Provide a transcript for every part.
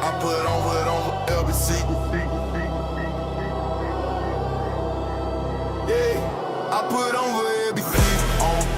I put on LBC. Yeah, I put on LBC.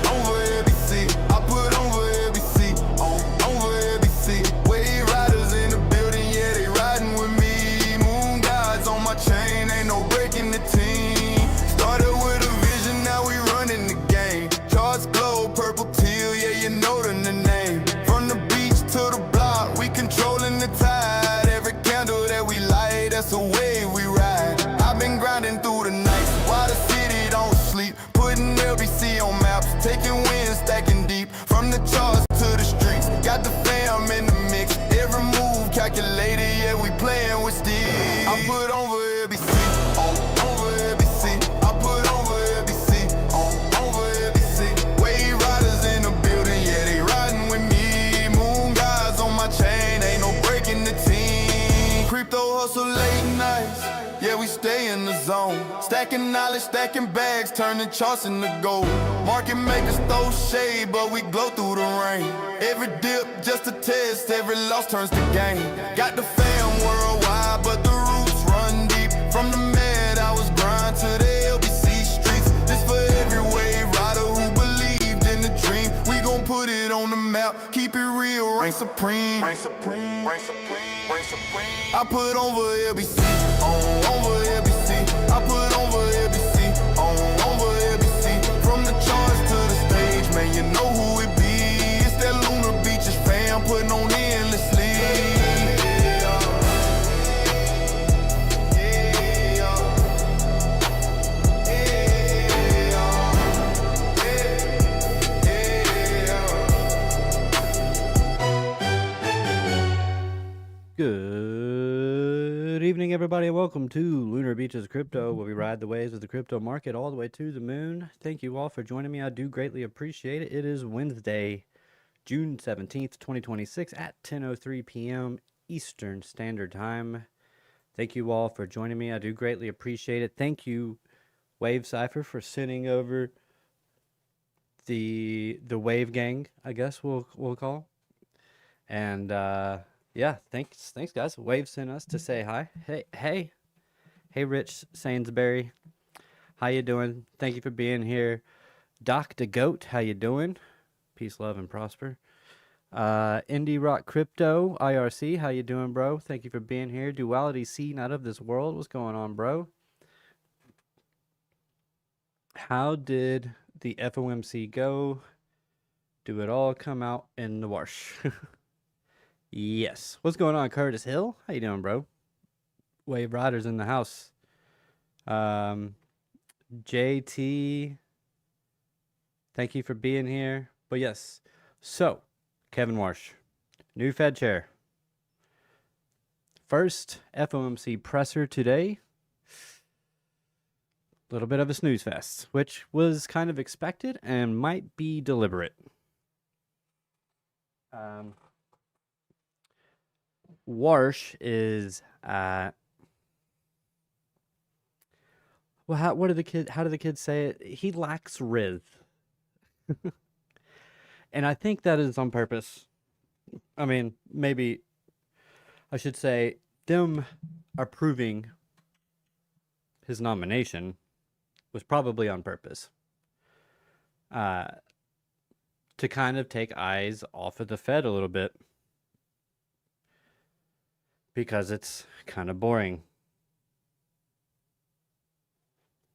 Over LBC. I put on LBC. Over LBC. Wave riders in the building, yeah, they riding with me. Moon gods on my chain, ain't no breaking the team. Started with a vision, now we running the game. Charts glow, purple teal, yeah, you know the name. From the beach to the block, we controlling the tide. Every candle that we light, that's the wave we ride. I've been grinding through the night while the city don't sleep. Putting LBC on maps, taking wins, stacking deep. From the charts to the streets, got the fam in the mix. Every move calculated, yeah, we playing with steel. I put over LBC, over LBC. I put over LBC, over LBC. Wave riders in the building, yeah, they riding with me. Moon gods on my chain, ain't no breaking the team. Crypto hustle late nights, yeah, we stay in the zone. Stacking knowledge, stacking bags, turning charts into gold. Market makers throw shade, but we glow through the rain. Every dip just a test, every loss turns to gain. Got the fam worldwide, but the roots run deep. From the med, I was grind to the LBC streets. This for every wave rider who believed in the dream. We gon' put it on the map, keep it real, reign supreme. Reign supreme, reign supreme, reign supreme. I put over LBC, over LBC. I put over LBC, over LBC. From the charts to the stage, man, you know who it be. It's that Lunar Beaches fam putting on endlessly. Good evening, everybody, and welcome to Lunar Beaches Crypto, where we ride the waves of the crypto market all the way to the moon. Thank you all for joining me. I do greatly appreciate it. It is Wednesday, June 17th, 2026 at 10:03 p.m. Eastern Standard Time. Thank you all for joining me. I do greatly appreciate it. Thank you, Wave Cypher, for sending over the Wave Gang, I guess we'll call. And yeah, thanks guys. Wave sent us to say hi. Hey Rich Sainsbury, how you doing? Thank you for being here. Dr. Goat, how you doing? Peace, love, and prosper. Indie Rock Crypto IRC, how you doing, bro? Thank you for being here. Duality C, not of this world. What's going on, bro? How did the FOMC go? Do it all come out in the wash? Yes. What's going on, Curtis Hill? How you doing, bro? Wave Riders in the house. JT, thank you for being here. But yes, so Kevin Marsh, new Fed chair. First FOMC presser today. A little bit of a snooze fest, which was kind of expected and might be deliberate. Warsh is well, how do the kids say it? He lacks riz. And I think that is on purpose. I mean, maybe I should say them approving his nomination was probably on purpose. To kind of take eyes off of the Fed a little bit. Because it's kind of boring.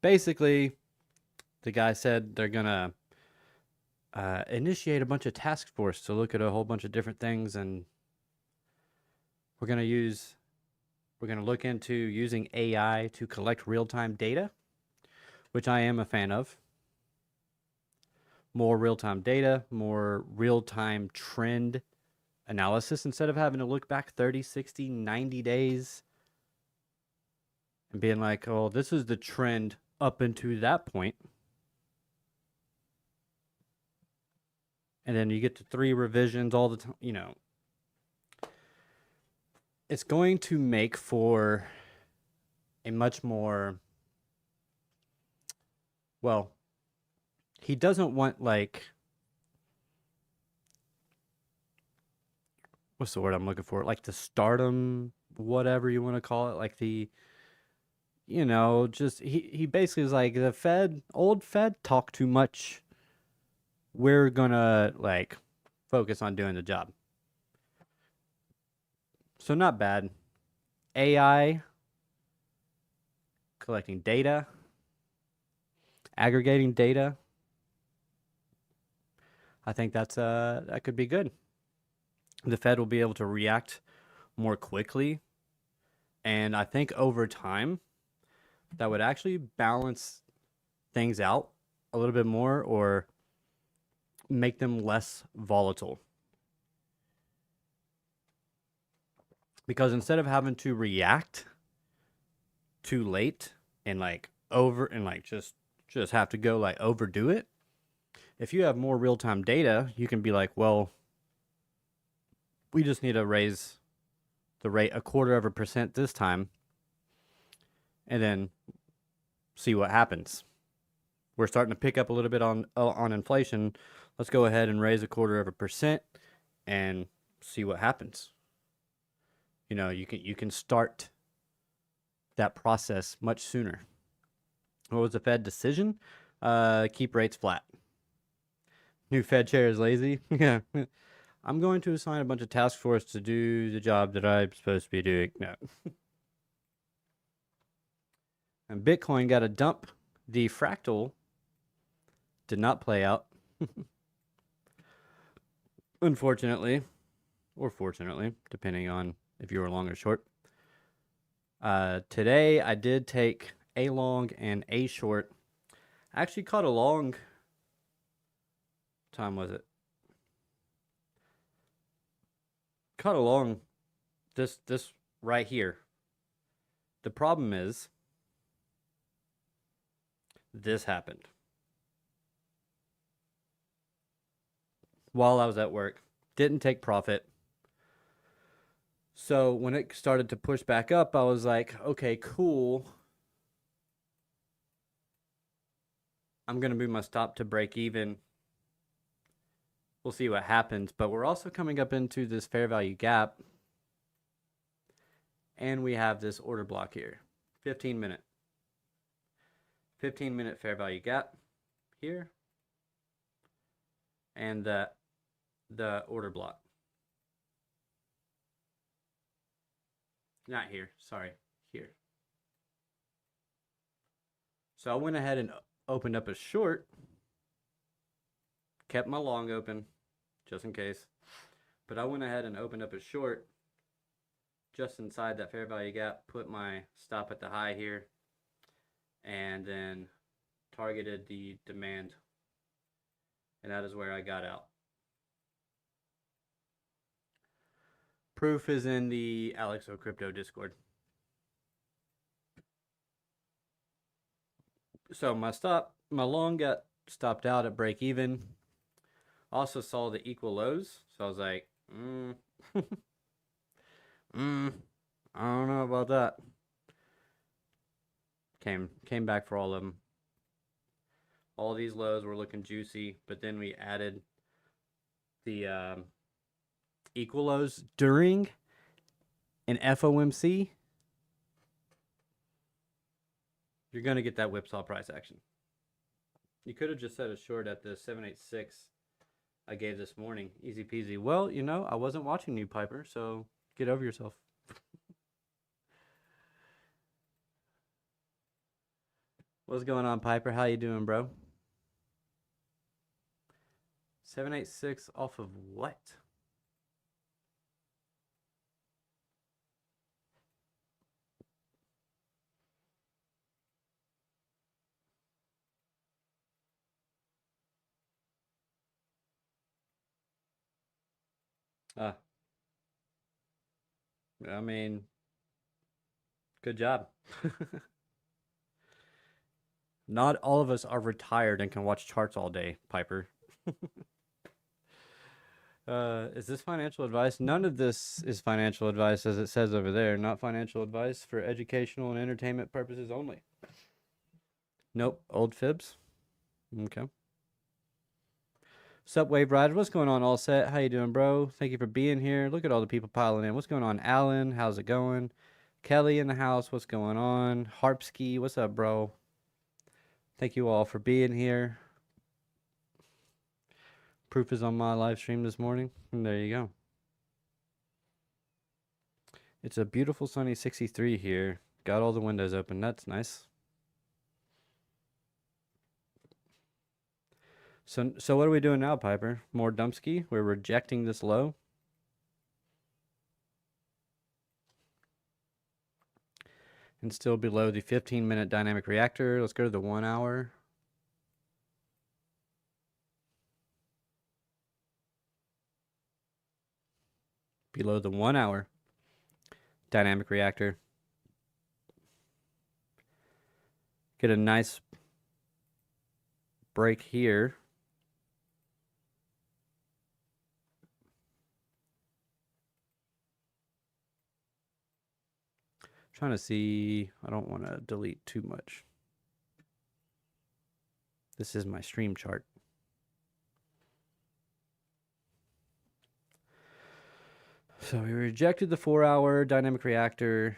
Basically, the guy said they're going to initiate a bunch of task force to look at a whole bunch of different things, and we're going to look into using AI to collect real-time data, which I am a fan of. More real-time data, more real-time trend analysis, instead of having to look back 30, 60, 90 days and being like, oh, this is the trend up into that point. And then you get to 3 revisions all the time, you know. It's going to make for a much more, well, he doesn't want, like, what's the word I'm looking for? Like the stardom, whatever you want to call it. Like the, just he basically is like, the old Fed talk too much. We're gonna like focus on doing the job. So not bad. AI, collecting data, aggregating data. I think that could be good. The Fed will be able to react more quickly, and I think over time that would actually balance things out a little bit more, or make them less volatile. Because instead of having to react too late and like over and like just have to go like overdo it, if you have more real-time data, you can be like, well, we just need to raise the rate 0.25% this time, and then see what happens. We're starting to pick up a little bit on inflation. Let's go ahead and raise 0.25% and see what happens. You can start that process much sooner. What was the Fed decision? Keep rates flat. New Fed chair is lazy. Yeah. I'm going to assign a bunch of task force to do the job that I'm supposed to be doing. No. And Bitcoin got a dump. The fractal did not play out. Unfortunately, or fortunately, depending on if you were long or short. Today, I did take a long and a short. I actually caught a long. What time was it? Caught a long. This right here. The problem is, this happened while I was at work. Didn't take profit. So when it started to push back up, I was like, okay, cool. I'm going to move my stop to break even. We'll see what happens. But we're also coming up into this fair value gap. And we have this order block here. 15-minute. 15-minute fair value gap here. And the order block. Not here, sorry, here. So I went ahead and opened up a short, kept my long open, just in case. But I went ahead and opened up a short just inside that fair value gap, put my stop at the high here, and then targeted the demand. And that is where I got out. Proof is in the Alexo Crypto Discord. So my long got stopped out at break even. Also saw the equal lows, so I was like, I don't know about that. Came back for all of them. All these lows were looking juicy, but then we added the equal lows during an FOMC. You're going to get that whipsaw price action. You could have just set a short at the 786 I gave this morning. Easy peasy. Well, I wasn't watching you, Piper, so get over yourself. What's going on, Piper? How you doing, bro? 786 off of what? I mean, good job. Not all of us are retired and can watch charts all day, Piper. Is this financial advice? None of this is financial advice, as it says over there. Not financial advice, for educational and entertainment purposes only. Nope. Old fibs. Okay. Sup, Wave Rider? What's going on, All Set? How you doing, bro? Thank you for being here. Look at all the people piling in. What's going on, Alan? How's it going? Kelly in the house. What's going on? Harpski, what's up, bro? Thank you all for being here. Proof is on my live stream this morning. And there you go. It's a beautiful sunny 63 here. Got all the windows open. That's nice. So what are we doing now, Piper? More Dumpski? We're rejecting this low. And still below the 15-minute dynamic reactor. Let's go to the 1 hour. Below the 1 hour dynamic reactor. Get a nice break here. Trying to see, I don't want to delete too much. This is my stream chart. So we rejected the 4 hour dynamic reactor.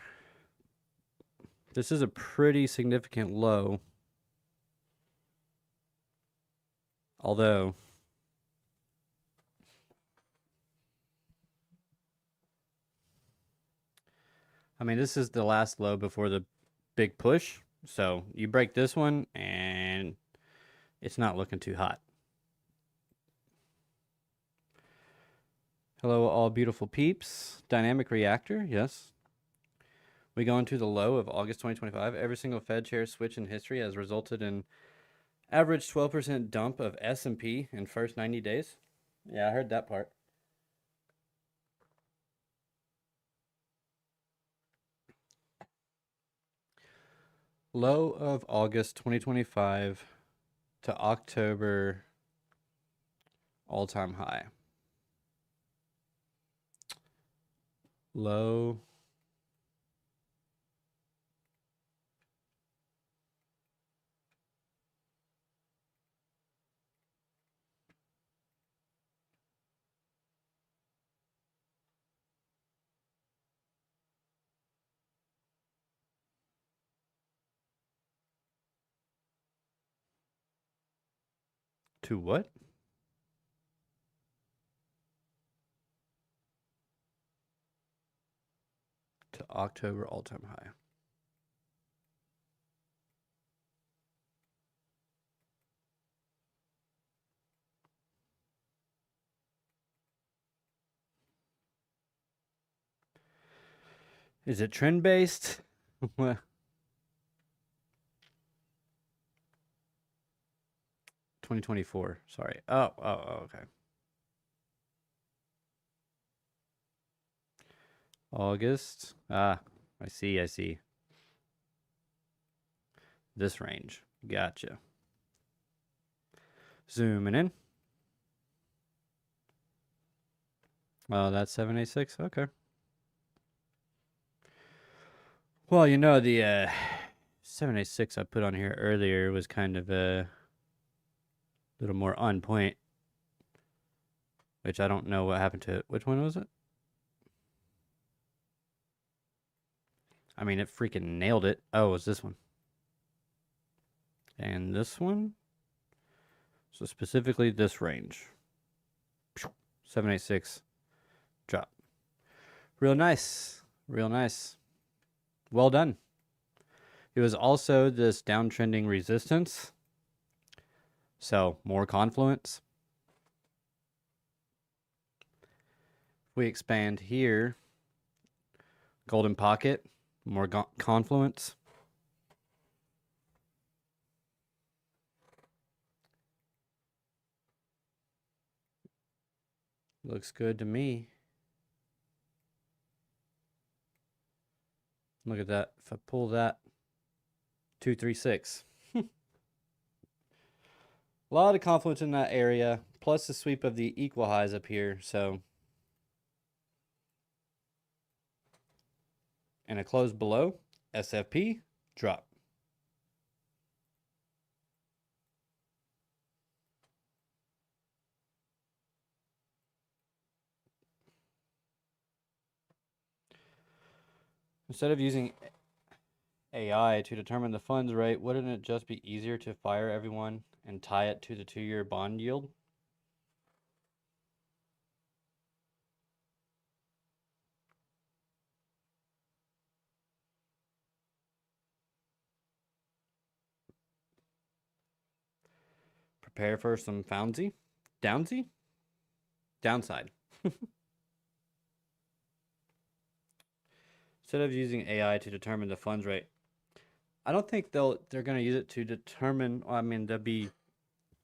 This is a pretty significant low. Although, I mean, this is the last low before the big push. So you break this one and it's not looking too hot. Hello, all beautiful peeps. Dynamic reactor, yes. We go into the low of August 2025. Every single Fed chair switch in history has resulted in average 12% dump of S&P in first 90 days. Yeah, I heard that part. Low of August 2025 to October all-time high. Low to what? To October all-time high. Is it trend-based? 2024. Sorry. Oh, okay. August. I see. This range. Gotcha. Zooming in. Well, that's 786. Okay. Well, you know, the 786 I put on here earlier was kind of a little more on point, which I don't know what happened to it. Which one was it? I mean, it freaking nailed it. Oh, it was this one. And this one. So specifically this range. 786 drop. Real nice. Real nice. Well done. It was also this downtrending resistance. So more confluence. If we expand here, golden pocket, more confluence. Looks good to me. Look at that. If I pull that, 236. A lot of confluence in that area, plus the sweep of the equal highs up here. So, and a close below, SFP, drop. Instead of using AI to determine the funds rate, wouldn't it just be easier to fire everyone and tie it to the 2-year bond yield? Prepare for some downside. Instead of using AI to determine the funds rate, I don't think they're going to use it to determine. I mean, they'll be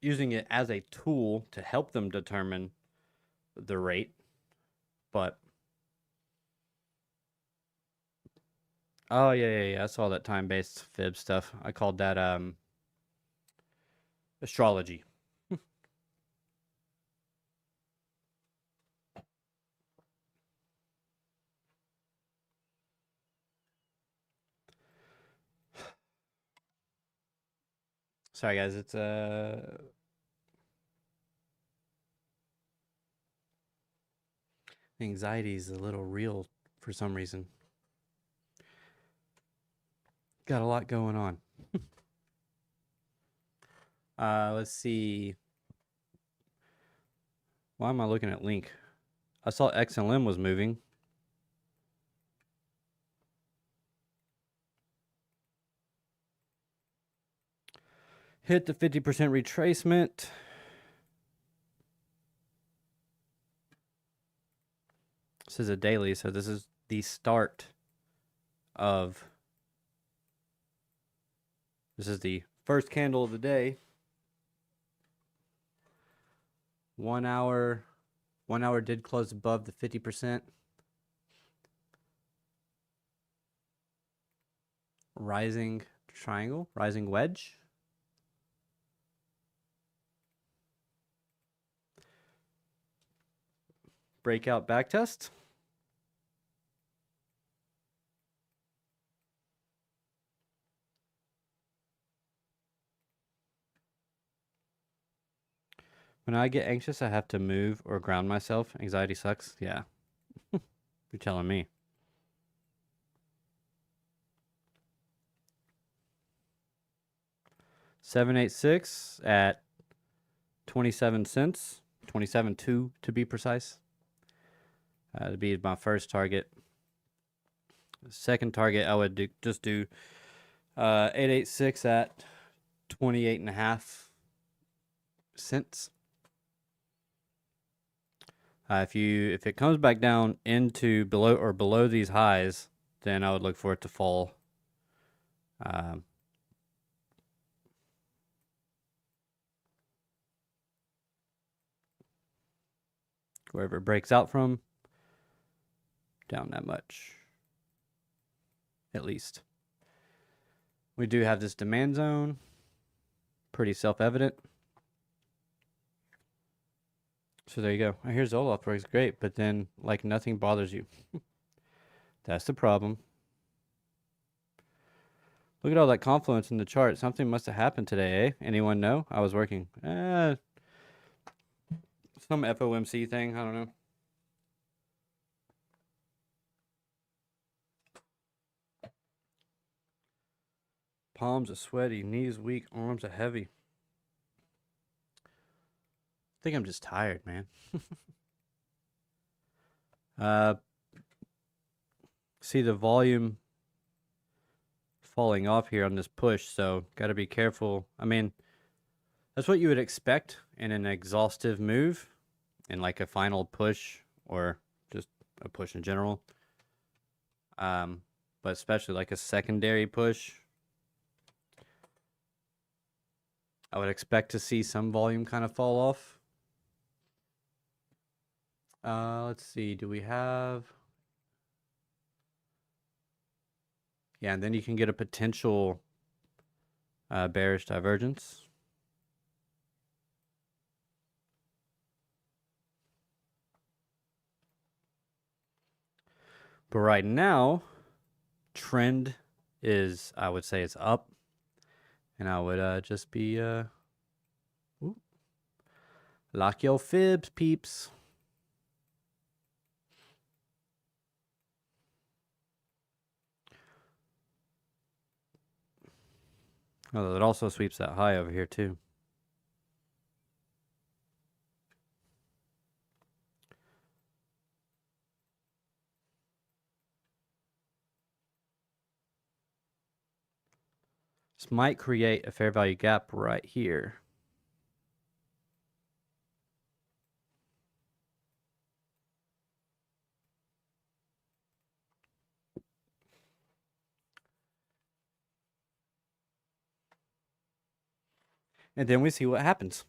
using it as a tool to help them determine the rate, but oh yeah, I saw that time-based fib stuff. I called that astrology. Sorry guys, it's anxiety is a little real for some reason. Got a lot going on. Let's see. Why am I looking at Link? I saw XLM was moving. Hit the 50% retracement. This is a daily, so this is the start of. This is the first candle of the day. 1 hour. 1 hour did close above the 50%. Rising triangle, rising wedge. Breakout backtest. When I get anxious, I have to move or ground myself. Anxiety sucks. Yeah. You're telling me. $7.86 at 27 cents. 27.2 to be precise. That'd be my first target. Second target, I would just do 886 at 28.5 cents. If it comes back down into below these highs, then I would look for it to fall. Wherever it breaks out from, down that much, at least. We do have this demand zone, pretty self-evident. So there you go. Here's Olaf works great, but then like nothing bothers you. That's the problem. Look at all that confluence in the chart. Something must have happened today, eh? Anyone know? I was working. Some FOMC thing. I don't know. Palms are sweaty, knees weak, arms are heavy. I think I'm just tired, man. See the volume falling off here on this push, so got to be careful. I mean, that's what you would expect in an exhaustive move, in like a final push or just a push in general. But especially like a secondary push, I would expect to see some volume kind of fall off. Let's see, do we have... Yeah, and then you can get a potential bearish divergence. But right now, trend is, I would say it's up. And I would just be, lock your fibs, peeps. Although it also sweeps that high over here too. This might create a fair value gap right here. And then we see what happens.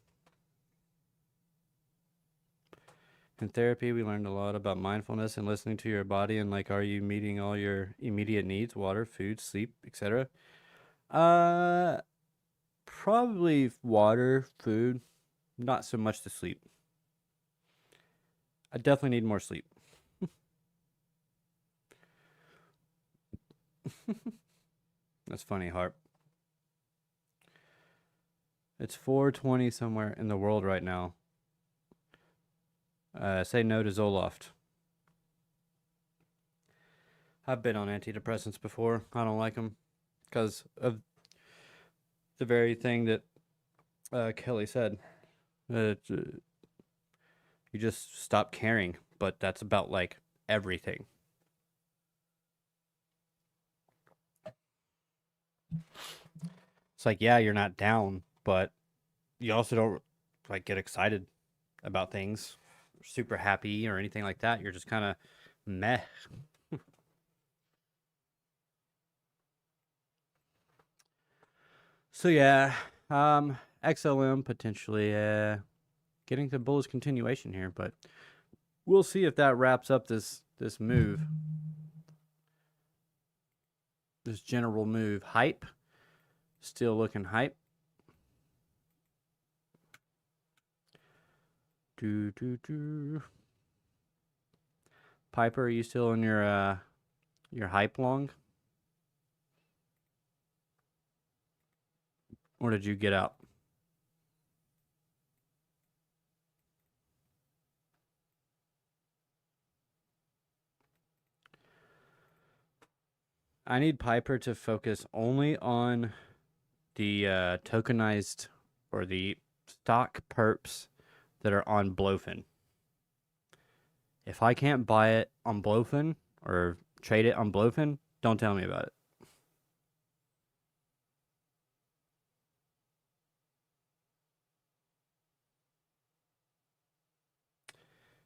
In therapy, we learned a lot about mindfulness and listening to your body and like, are you meeting all your immediate needs, water, food, sleep, etc.? Probably water, food, not so much the sleep. I definitely need more sleep. That's funny, Harp. It's 4:20 somewhere in the world right now. Say no to Zoloft. I've been on antidepressants before. I don't like them because of the very thing that Kelly said. You just stop caring, but that's about like everything. It's like, yeah, you're not down, but you also don't like get excited about things, super happy or anything like that. You're just kind of meh. So yeah, XLM potentially getting to bullish continuation here, but we'll see if that wraps up this move. This general move. Hype. Still looking hype. Piper, are you still in your hype long? Or did you get out? I need Piper to focus only on the tokenized or the stock perps that are on Blowfin. If I can't buy it on Blowfin or trade it on Blowfin, don't tell me about it.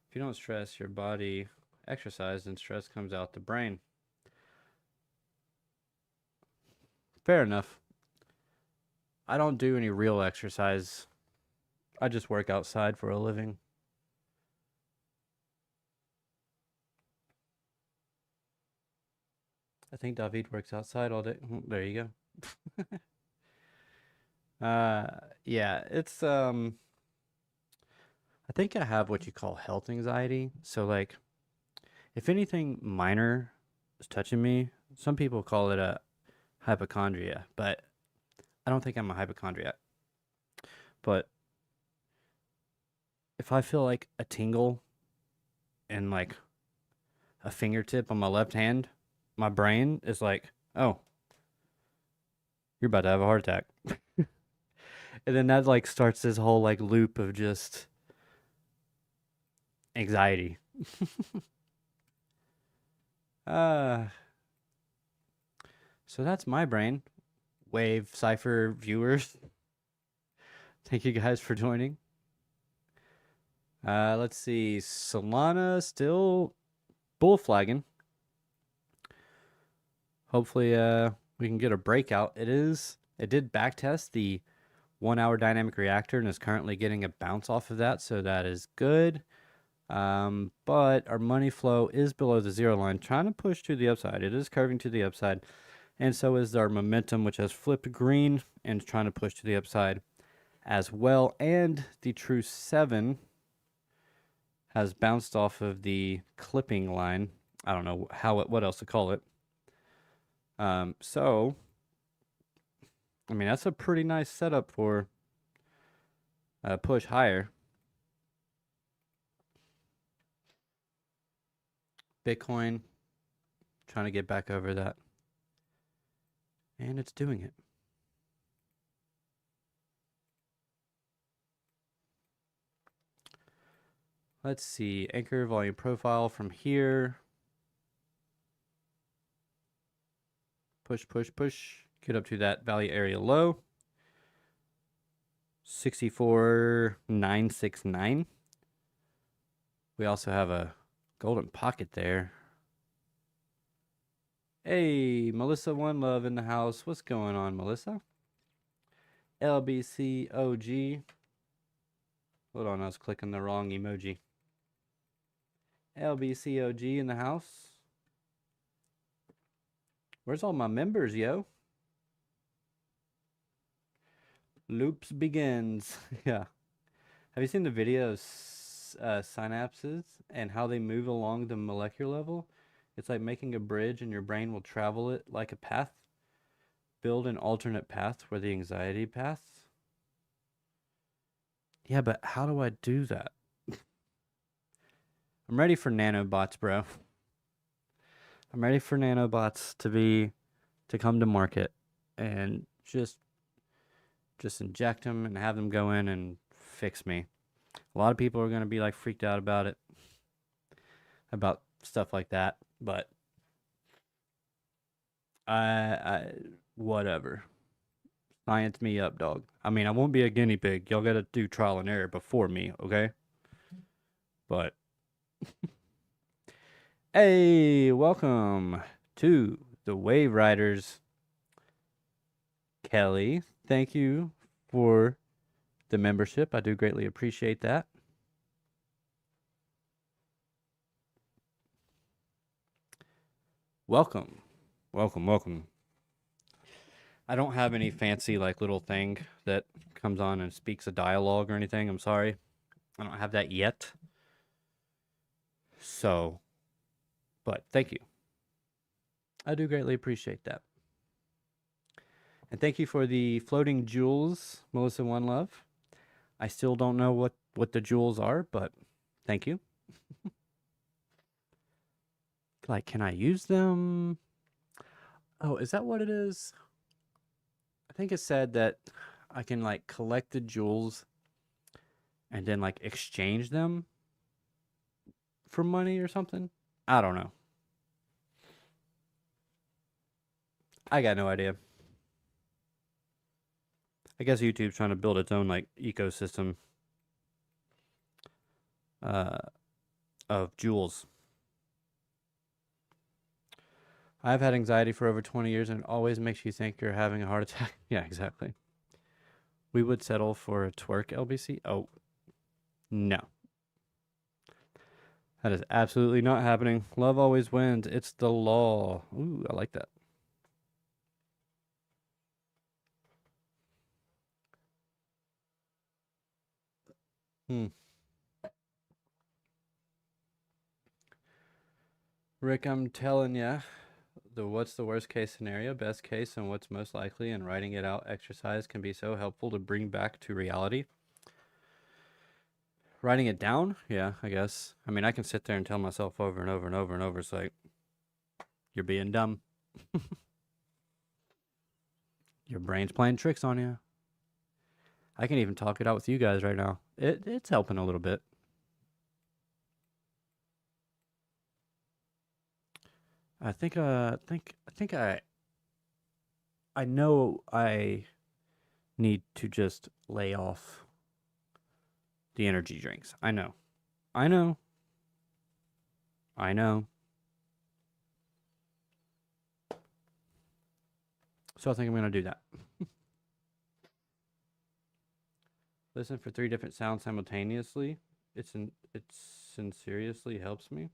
If you don't stress your body exercise, then stress comes out the brain. Fair enough. I don't do any real exercise. I just work outside for a living. I think David works outside all day. There you go. Yeah, it's I think I have what you call health anxiety. So like if anything minor is touching me, some people call it a hypochondria, but I don't think I'm a hypochondriac. But if I feel like a tingle in like a fingertip on my left hand, my brain is like, "Oh, you're about to have a heart attack." And then that like starts this whole like loop of just anxiety. uh so that's my brain. Wave Cypher viewers. Thank you guys for joining. Let's see. Solana still bull flagging. Hopefully we can get a breakout. It did backtest the 1 hour dynamic reactor and is currently getting a bounce off of that, so that is good. But our money flow is below the zero line, trying to push to the upside. It is curving to the upside, and so is our momentum, which has flipped green and is trying to push to the upside as well. And the True 7 has bounced off of the clipping line. I don't know what else to call it. So, I mean, that's a pretty nice setup for a push higher. Bitcoin, trying to get back over that. And it's doing it. Let's see. Anchor volume profile from here. Push, push, push. Get up to that value area low. 64,969. We also have a golden pocket there. Hey, Melissa One Love in the house. What's going on, Melissa? LBC OG. Hold on, I was clicking the wrong emoji. LBC OG in the house. Where's all my members, yo? Loops begins. Yeah. Have you seen the video of synapses and how they move along the molecular level? It's like making a bridge and your brain will travel it like a path. Build an alternate path for the anxiety path. Yeah, but how do I do that? I'm ready for nanobots, bro. I'm ready for nanobots to come to market and just inject them and have them go in and fix me. A lot of people are going to be like freaked out about it, about stuff like that, but I whatever. Science me up, dog. I mean, I won't be a guinea pig. Y'all got to do trial and error before me, okay? But hey, welcome to the Wave Riders. Kelly, thank you for the membership. I do greatly appreciate that. Welcome. Welcome, welcome. I don't have any fancy like little thing that comes on and speaks a dialogue or anything. I'm sorry. I don't have that yet. So, but thank you. I do greatly appreciate that. And thank you for the floating jewels, Melissa One Love. I still don't know what the jewels are, but thank you. Like, can I use them? Oh, is that what it is? I think it said that I can like collect the jewels and then like exchange them for money or something. I don't know. I got no idea. I guess YouTube's trying to build its own like ecosystem of jewels. I've had anxiety for over 20 years and it always makes you think you're having a heart attack. Yeah, exactly. We would settle for a twerk LBC. Oh, no. That is absolutely not happening. Love always wins. It's the law. Ooh, I like that. Rick, I'm telling ya, what's the worst case scenario, best case, and what's most likely, and writing it out exercise can be so helpful to bring back to reality. Writing it down? Yeah, I guess. I mean, I can sit there and tell myself over and over and over and over, it's like, you're being dumb. Your brain's playing tricks on you. I can even talk it out with you guys right now. It's helping a little bit. I think I know I need to just lay off the energy drinks. I know. So I think I'm going to do that. Listen for 3 different sounds simultaneously. It sincerely helps me.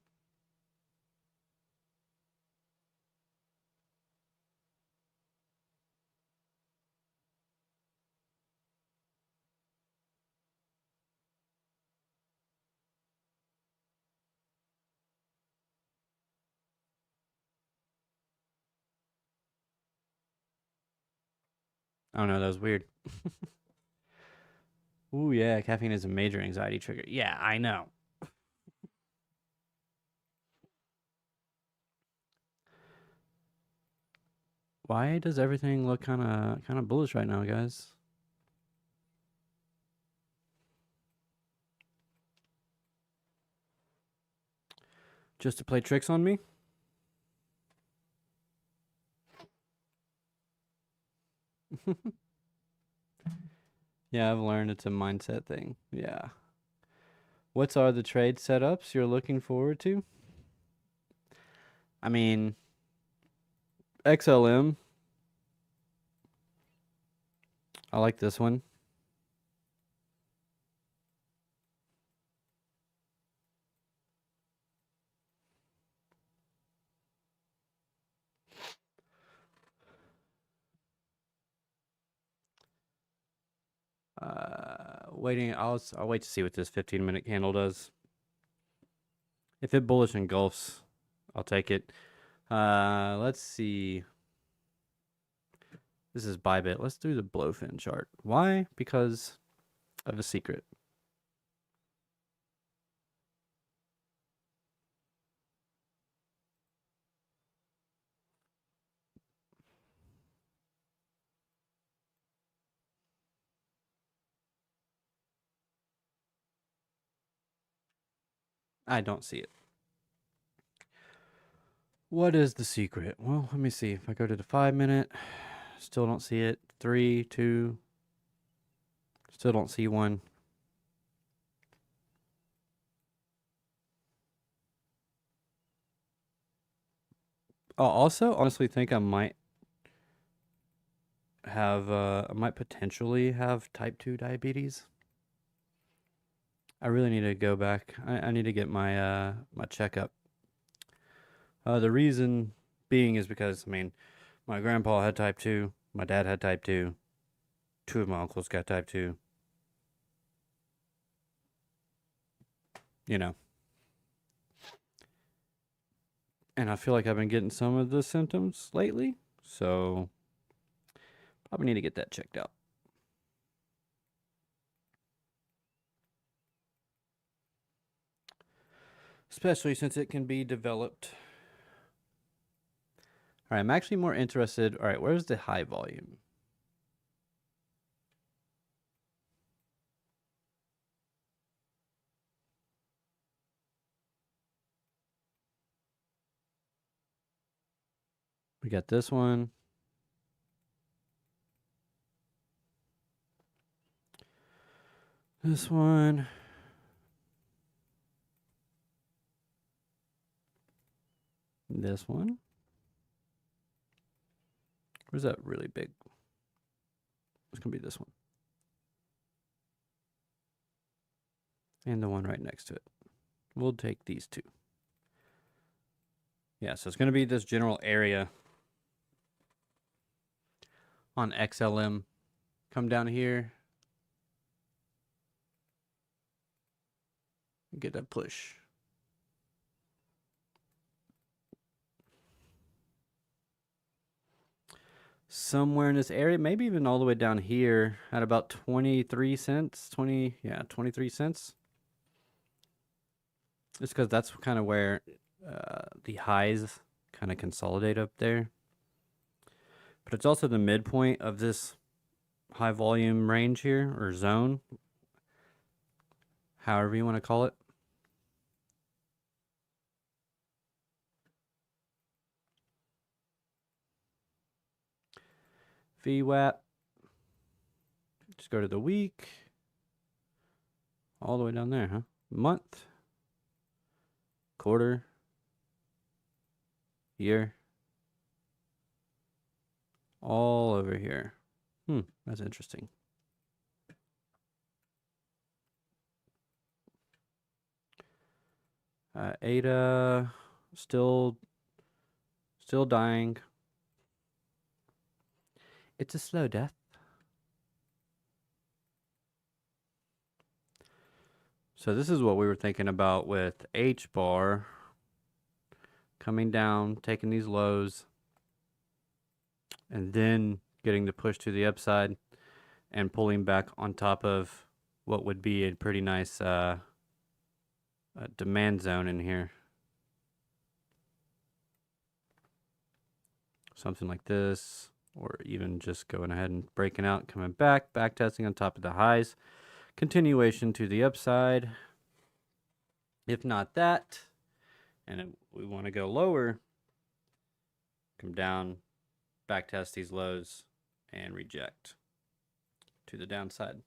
I don't know, that was weird. Ooh, yeah, caffeine is a major anxiety trigger. Yeah, I know. Why does everything look kind of bullish right now, guys? Just to play tricks on me? Yeah, I've learned it's a mindset thing. Yeah. What are the trade setups you're looking forward to? I mean, XLM. I like this one. Waiting. I'll wait to see what this 15-minute candle does. If it bullish engulfs, I'll take it. Let's see. This is Bybit. Let's do the blowfin chart. Why? Because of a secret. I don't see it. What is the secret? Well, let me see. If I go to the 5-minute, still don't see it. 3, 2, still don't see one. I also honestly think I might potentially have type 2 diabetes. I really need to go back. I need to get my my checkup. The reason being is because, I mean, my grandpa had type 2, my dad had type 2, 2 of my uncles got type 2. You know. And I feel like I've been getting some of the symptoms lately, so probably need to get that checked out. Especially since it can be developed. All right, I'm actually more interested. All right, where's the high volume? We got this one. This one. This one. Where's that really big? It's going to be this one. And the one right next to it. We'll take these two. Yeah, so it's going to be this general area on XLM. Come down here. Get a push. Somewhere in this area, maybe even all the way down here at about 23 cents. 23 cents. It's because that's kind of where the highs kind of consolidate up there. But it's also the midpoint of this high volume range here, or zone, however you want to call it. VWAP. Just go to the week. All the way down there, huh? Month. Quarter. Year. All over here. That's interesting. ADA still dying. It's a slow death. So this is what we were thinking about with H bar coming down, taking these lows, and then getting the push to the upside and pulling back on top of what would be a pretty nice demand zone in here. Something like this, or even just going ahead and breaking out, coming back, back testing on top of the highs. Continuation to the upside. If not that, And if we want to go lower, come down, back test these lows, and reject to the downside.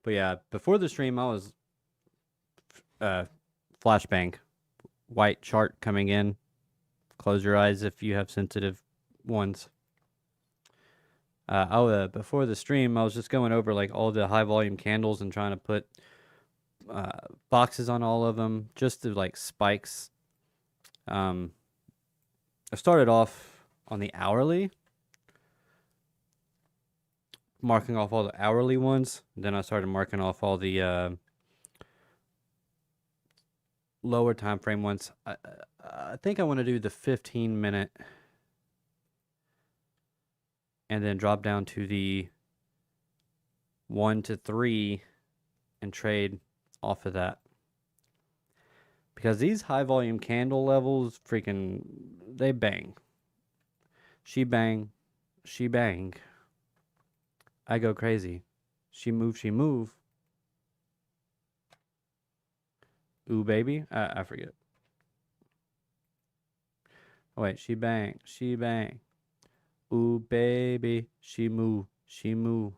But yeah, before the stream, I was flashbang, white chart coming in. Close your eyes if you have sensitive ones. Before the stream, I was just going over like all the high volume candles and trying to put boxes on all of them, just to like spikes. I started off on the hourly, marking off all the hourly ones. Then I started marking off all the lower time frame ones. I think I want to do the 15-minute and then drop down to the 1 to 3 and trade off of that. Because these high volume candle levels, freaking, they bang. She bang. She bang. I go crazy. She move, she move. Ooh, baby. I forget. Oh, wait. She bang. She bang. Ooh, baby. She move. She move.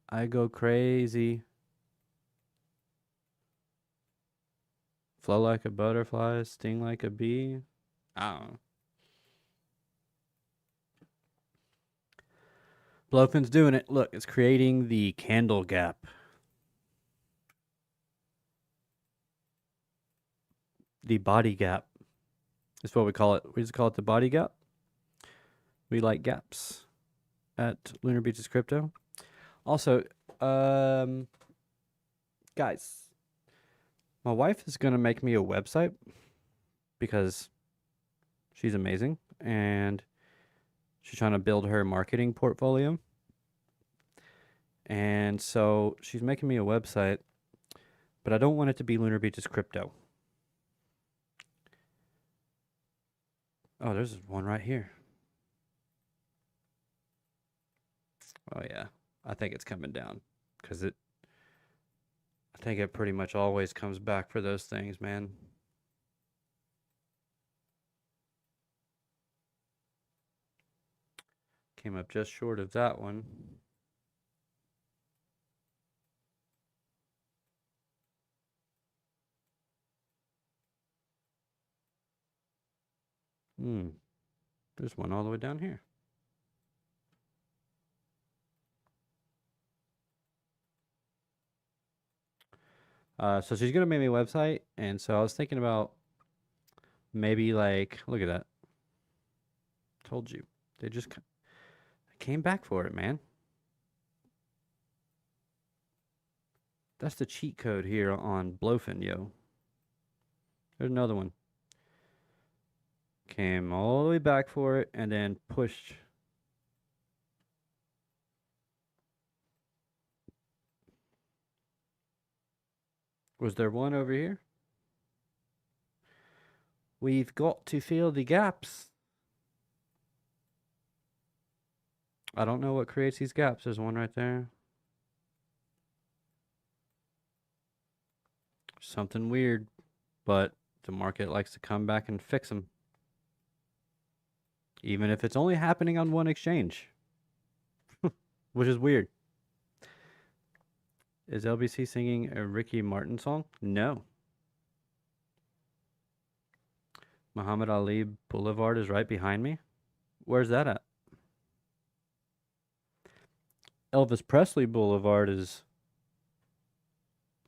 I go crazy. Flow like a butterfly. Sting like a bee. I don't know. Blowfin's doing it. Look, it's creating the candle gap. The body gap. That's what we call it. We just call it the body gap. We like gaps at Lunar Beaches Crypto. Also, guys, my wife is going to make me a website because she's amazing and she's trying to build her marketing portfolio. And so she's making me a website, but I don't want it to be Lunar Beaches Crypto. Oh, there's one right here. Oh, yeah. I think it's coming down because I think it pretty much always comes back for those things, man. Came up just short of that one. There's one all the way down here. So she's gonna make me a website, and so I was thinking about maybe like, look at that. Told you, they just came back for it, man. That's the cheat code here on Blowfin, yo. There's another one. Came all the way back for it, and then pushed. Was there one over here? We've got to fill the gaps. I don't know what creates these gaps. There's one right there. Something weird, but the market likes to come back and fix them. Even if it's only happening on one exchange. Which is weird. Is LBC singing a Ricky Martin song? No. Muhammad Ali Boulevard is right behind me. Where's that at? Elvis Presley Boulevard is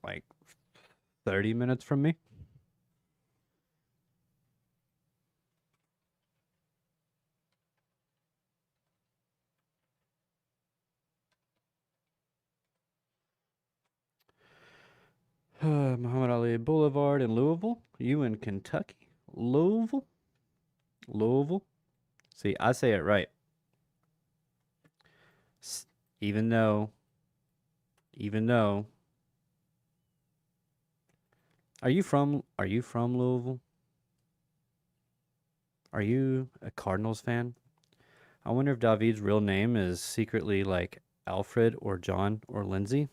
like 30 minutes from me. Muhammad Ali Boulevard in Louisville. You in Kentucky? Louisville? Louisville? See, I say it right. Even though. Are you from Louisville? Are you a Cardinals fan? I wonder if David's real name is secretly like Alfred or John or Lindsay.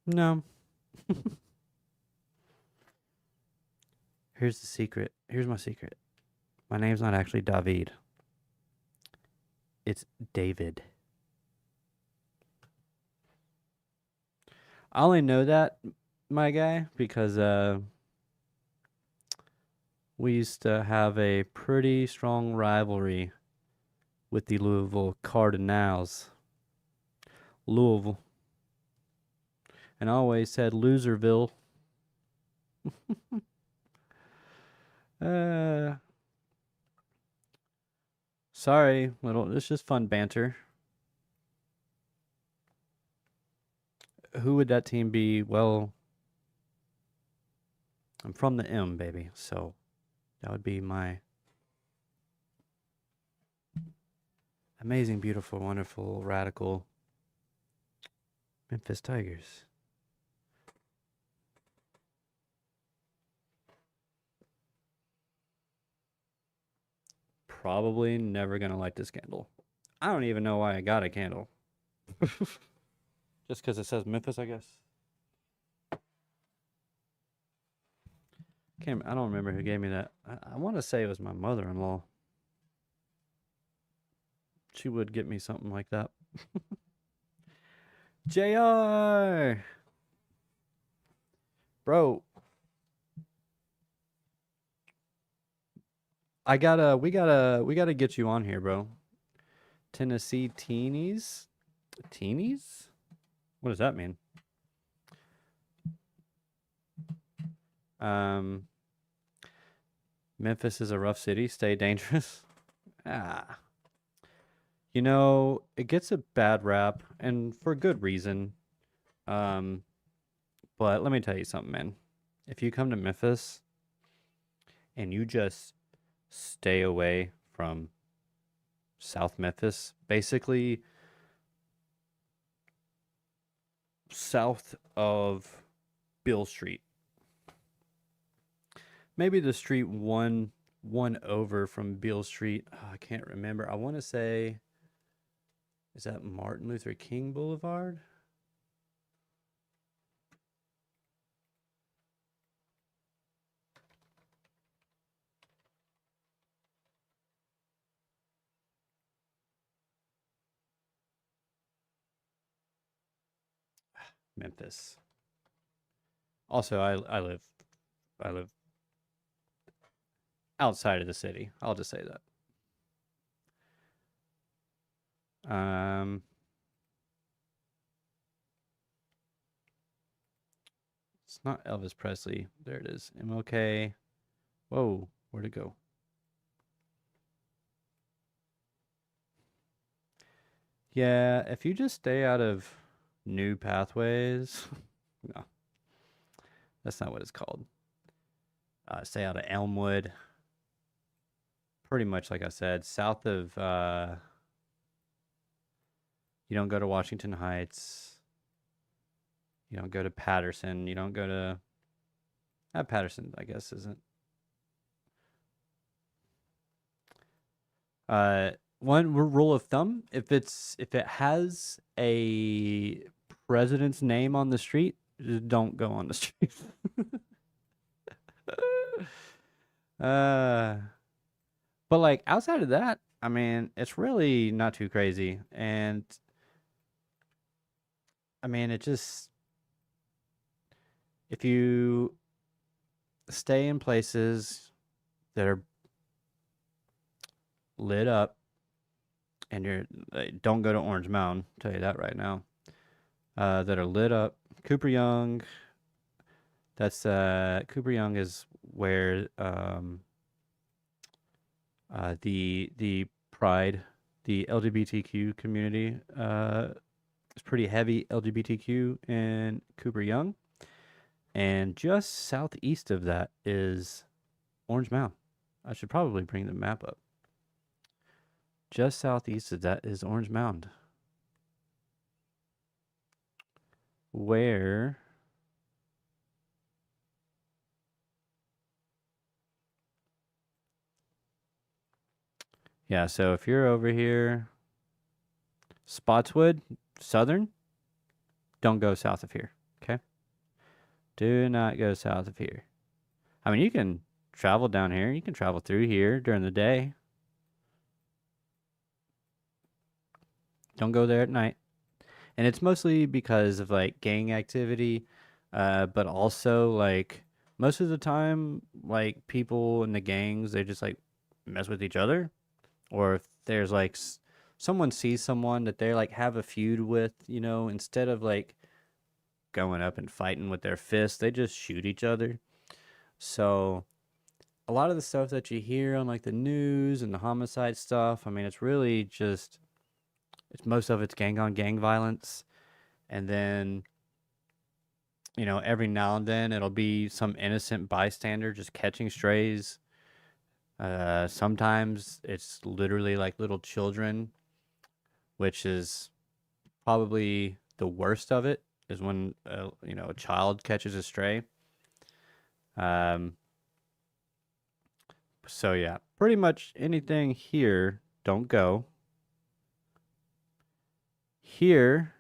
No. Here's the secret. Here's my secret. My name's not actually David. It's David. I only know that, my guy, because we used to have a pretty strong rivalry with the Louisville Cardinals. Louisville. And I always said Loserville. Sorry, it's just fun banter. Who would that team be? Well, I'm from the M, baby, so that would be my amazing, beautiful, wonderful, radical Memphis Tigers. Probably never gonna light this candle. I don't even know why I got a candle. Just because it says Memphis, I guess. I don't remember who gave me that. I want to say it was my mother-in-law. She would get me something like that. JR! Bro. We gotta get you on here, bro. Tennessee teenies? Teenies? What does that mean? Memphis is a rough city. Stay dangerous. You know, it gets a bad rap, and for good reason. But let me tell you something, man. If you come to Memphis and you just stay away from South Memphis, basically south of Beale Street. Maybe the street one over from Beale Street. Oh, I can't remember. I want to say, is that Martin Luther King Boulevard? Memphis. Also, I live outside of the city. I'll just say that. It's not Elvis Presley. There it is. MLK. Whoa, where'd it go? Yeah, if you just stay out of new pathways, no, that's not what it's called. Stay out of Elmwood. Pretty much, like I said, south of, you don't go to Washington Heights. You don't go to Patterson. You don't go to, Patterson, I guess, isn't. One rule of thumb: if it has a president's name on the street, just don't go on the street. But like outside of that, I mean, it's really not too crazy, and I mean, it just if you stay in places that are lit up, and don't go to Orange Mound, I'll tell you that right now. That are lit up. Cooper Young. That's Cooper Young is where the Pride, the LGBTQ community is pretty heavy LGBTQ in Cooper Young, and just southeast of that is Orange Mound. I should probably bring the map up. Just southeast of that is Orange Mound, where yeah, so if you're over here, Spotswood, Southern, don't go south of here, okay? Do not go south of here. I mean, you can travel down here. You can travel through here during the day. Don't go there at night. And it's mostly because of like gang activity, but also like most of the time, like people in the gangs, they just like mess with each other. Or if there's like someone sees someone that they like have a feud with, you know, instead of like going up and fighting with their fists, they just shoot each other. So a lot of the stuff that you hear on like the news and the homicide stuff, I mean, it's really just it's most of it's gang on gang violence. And then, you know, every now and then it'll be some innocent bystander just catching strays. Sometimes it's literally like little children, which is probably the worst of it, is when you know, a child catches a stray. Um, so yeah, pretty much anything here, don't go. Here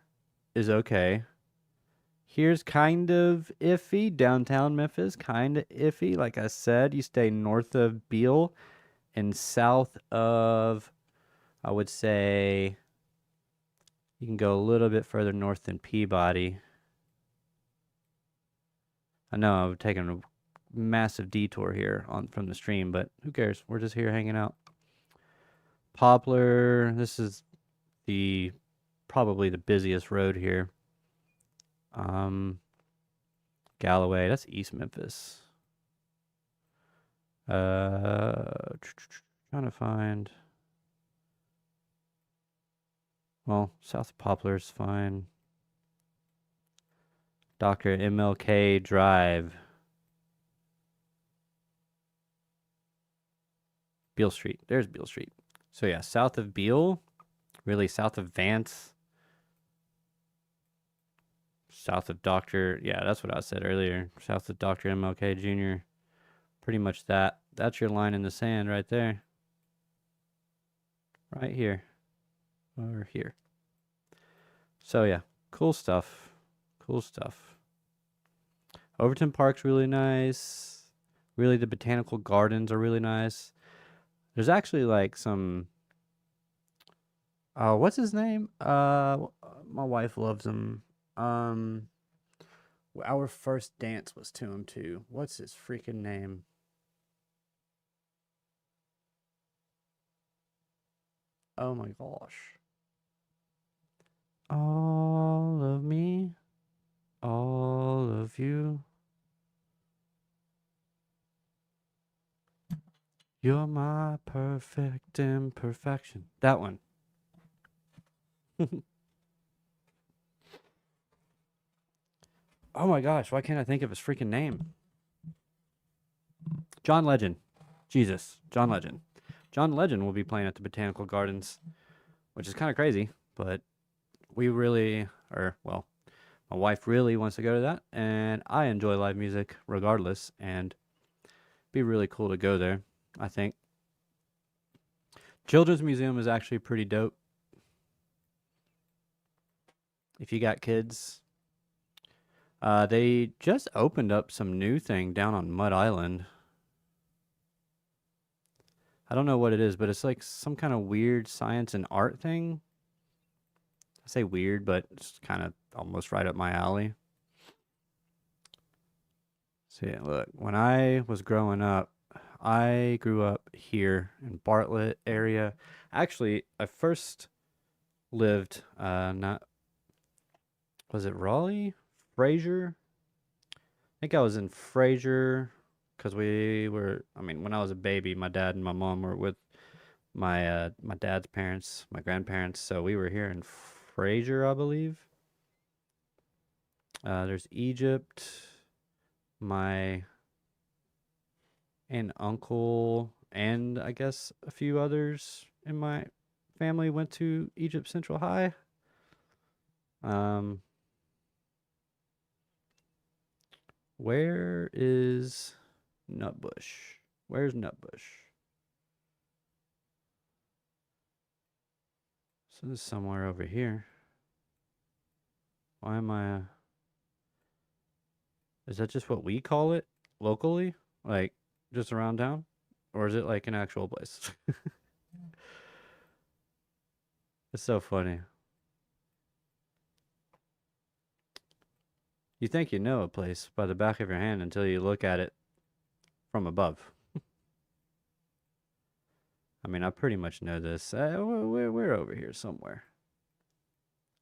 is okay. Here's kind of iffy. Downtown Memphis, kind of iffy. Like I said, you stay north of Beale and south of, I would say, you can go a little bit further north than Peabody. I know I'm taking a massive detour here on from the stream, but who cares? We're just here hanging out. Poplar, this is the probably the busiest road here. Galloway, that's East Memphis. Trying to find. Well, South of Poplar is fine. Dr. MLK Drive. Beale Street. There's Beale Street. So yeah, south of Beale, really south of Vance. South of Dr. Yeah, that's what I said earlier. South of Dr. MLK Jr. Pretty much that. That's your line in the sand right there. Right here. Or here. So yeah, cool stuff. Cool stuff. Overton Park's really nice. Really, the botanical gardens are really nice. There's actually like some. What's his name? My wife loves him. Our first dance was to him too. What's his freaking name? Oh my gosh. All of me, all of you. You're my perfect imperfection. That one. Oh my gosh, why can't I think of his freaking name? John Legend. Jesus, John Legend. John Legend will be playing at the Botanical Gardens, which is kind of crazy, but we really, or well, my wife really wants to go to that, and I enjoy live music regardless, and it'd be really cool to go there, I think. Children's Museum is actually pretty dope. If you got kids, they just opened up some new thing down on Mud Island. I don't know what it is, but it's like some kind of weird science and art thing. I say weird, but it's kind of almost right up my alley. So yeah, look, when I was growing up, I grew up here in Bartlett area. Actually, I first lived not was it Raleigh? Fraser? I think I was in Fraser because we were, I mean, when I was a baby, my dad and my mom were with my dad's parents, my grandparents, so we were here in Fraser, I believe. There's Egypt. My aunt, uncle, and I guess a few others in my family went to Egypt Central High. Um, where is Nutbush? Where's Nutbush? So this is somewhere over here. Why am I? Is that just what we call it locally? Like, just around town? Or is it like an actual place? It's so funny. You think you know a place by the back of your hand until you look at it from above. I mean, I pretty much know this. We're over here somewhere.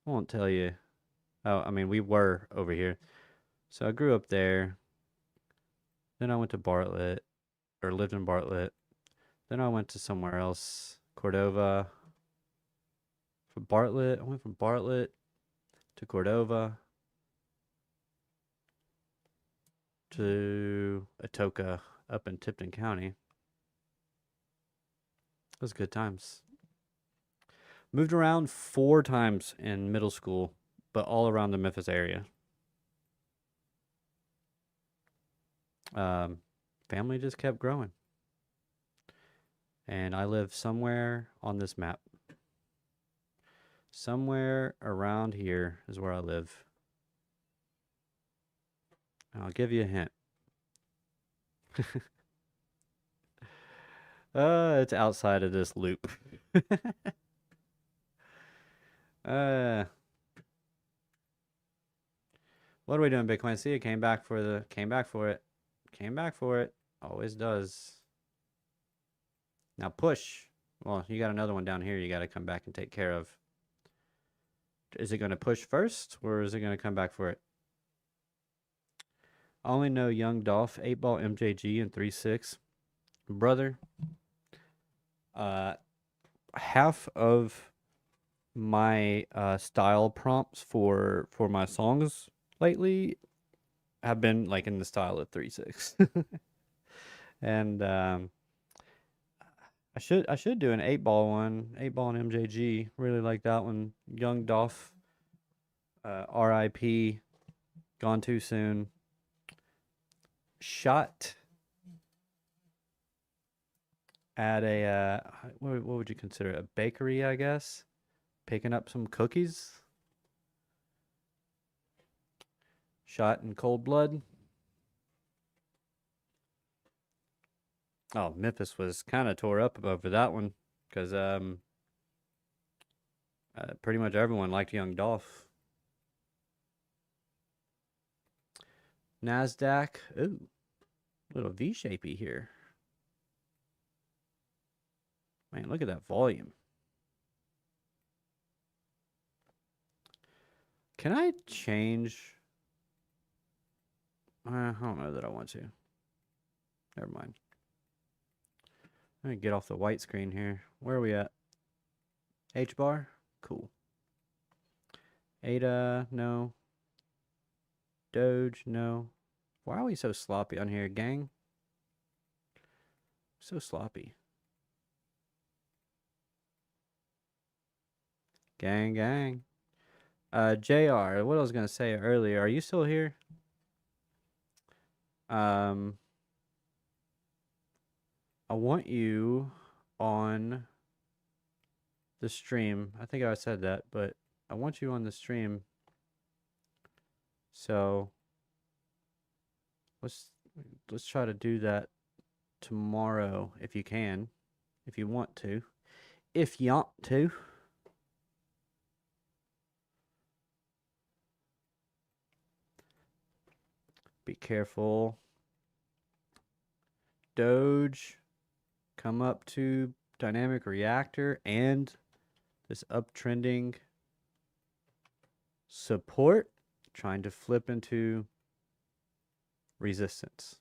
I won't tell you. Oh, I mean, we were over here. So I grew up there. Then I went to Bartlett, or lived in Bartlett. Then I went to somewhere else, Cordova. From Bartlett, I went from Bartlett to Cordova to Atoka up in Tipton County. It was good times. Moved around 4 times in middle school, but all around the Memphis area. Family just kept growing. And I live somewhere on this map. Somewhere around here is where I live. And I'll give you a hint. It's outside of this loop. What are we doing, Bitcoin? See, it came back for it. Came back for it. Always does. Now push. Well, you got another one down here you got to come back and take care of. Is it going to push first, or is it going to come back for it? I only know Young Dolph, 8-ball MJG, and 3-6. Brother, half of my style prompts for my songs lately have been like in the style of 3-6. And I should do an 8-ball one, 8-ball and MJG. Really like that one. Young Dolph, RIP, gone too soon. Shot at a what would you consider a bakery, I guess, picking up some cookies. Shot in cold blood. Oh, Memphis was kind of tore up over that one because pretty much everyone liked Young Dolph. NASDAQ, ooh, little V-shapey here. Man, look at that volume. Can I change? I don't know that I want to. Never mind. I'm going to get off the white screen here. Where are we at? H-bar? Cool. ADA, no. Doge, no. Why are we so sloppy on here, gang? So sloppy. Gang, gang. JR, what I was going to say earlier. Are you still here? I want you on the stream. I think I said that, but I want you on the stream. So let's try to do that tomorrow if you can, if you want to. If you want to. Be careful. Doge, come up to dynamic reactor and this uptrending support, trying to flip into resistance.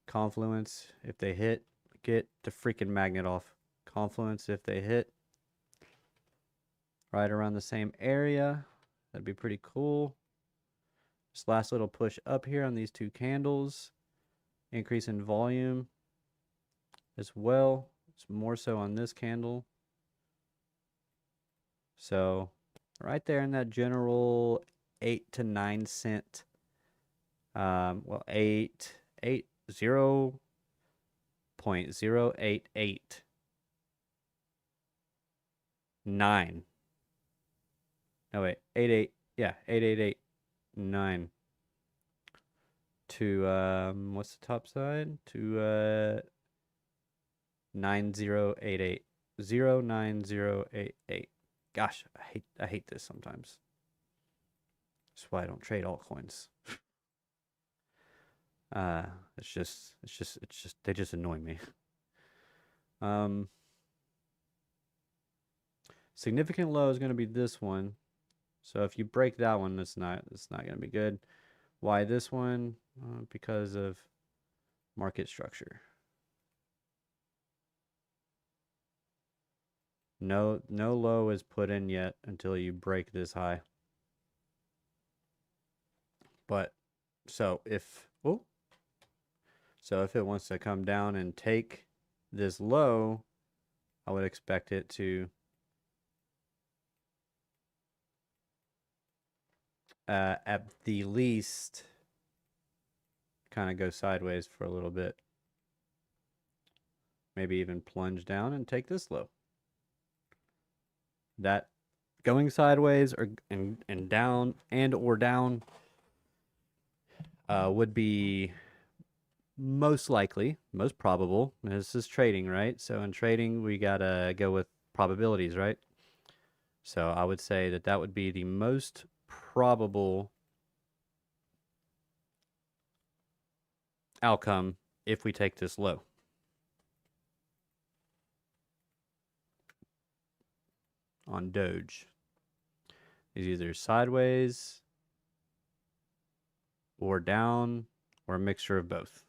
Confluence, if they hit, get the freaking magnet off. Confluence, if they hit right around the same area, that'd be pretty cool. This last little push up here on these 2 candles, increase in volume as well. It's more so on this candle. So right there in that general 8 to 9 cent, well, 0.0889. No, wait, 88. Yeah, 8889 to what's the top side? To 9088 09088. Gosh, I hate this sometimes. That's why I don't trade altcoins. Uh, it's just they just annoy me. Um, significant low is going to be this one. So if you break that one, it's not going to be good. Why this one? Because of market structure. No low is put in yet until you break this high. But so if it wants to come down and take this low, I would expect it to at the least kind of go sideways for a little bit. Maybe even plunge down and take this low. That going sideways and down or down would be most likely, most probable. This is trading, right? So in trading, we gotta go with probabilities, right? So I would say that would be the most probable outcome if we take this low. On Doge is either sideways or down or a mixture of both.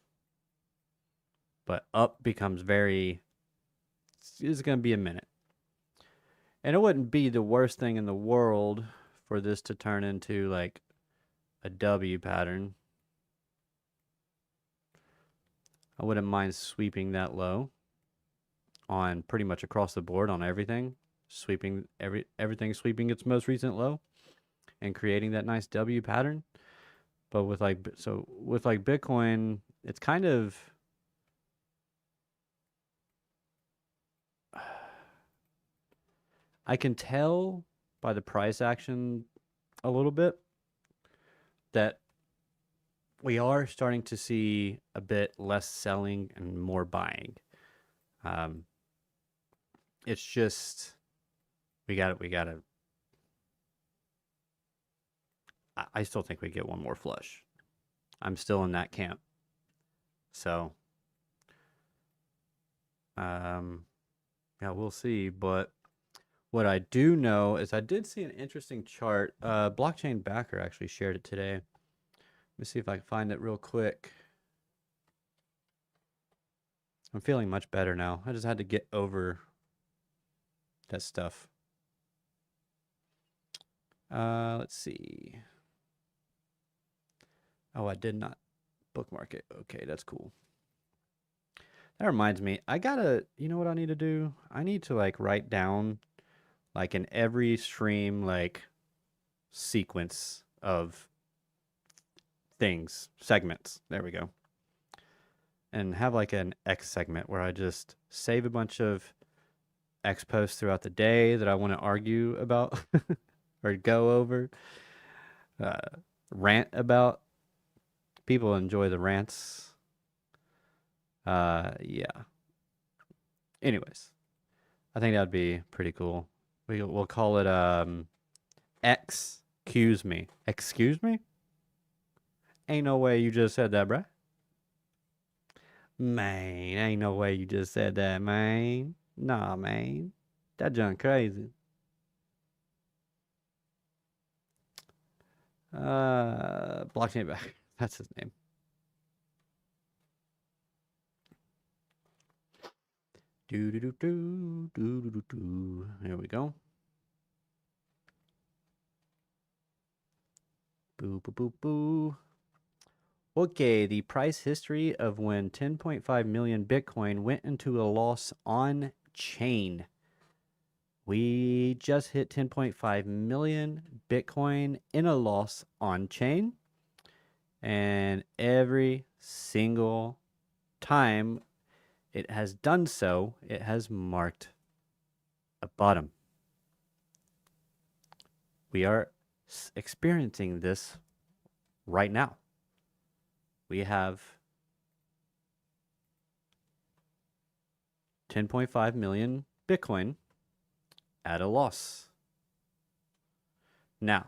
But up becomes it's going to be a minute. And it wouldn't be the worst thing in the world for this to turn into like a W pattern. I wouldn't mind sweeping that low on pretty much across the board on everything. Sweeping everything sweeping its most recent low and creating that nice W pattern. But with Bitcoin, it's kind of I can tell by the price action a little bit that we are starting to see a bit less selling and more buying. It's just we got to I still think we get one more flush. I'm still in that camp. So yeah, we'll see, but what I do know is I did see an interesting chart. Blockchain Backer actually shared it today. Let me see if I can find it real quick. I'm feeling much better now. I just had to get over that stuff. Let's see. Oh, I did not bookmark it. Okay, that's cool. That reminds me, you know what I need to do? I need to like write down like in every stream like sequence of things, segments. There we go. And have like an X segment where I just save a bunch of X posts throughout the day that I want to argue about or go over, rant about. People enjoy the rants. Yeah. Anyways, I think that'd be pretty cool. We'll call it excuse me. Excuse me? Ain't no way you just said that, bruh. Man, ain't no way you just said that, man. Nah, man. That junk crazy. Blockchain back. That's his name. Here we go. Boo, boo, boo, boo. Okay, the price history of when 10.5 million Bitcoin went into a loss on chain. We just hit 10.5 million Bitcoin in a loss on chain. And every single time it has done so, it has marked a bottom. We are experiencing this right now. We have 10.5 million Bitcoin at a loss. Now,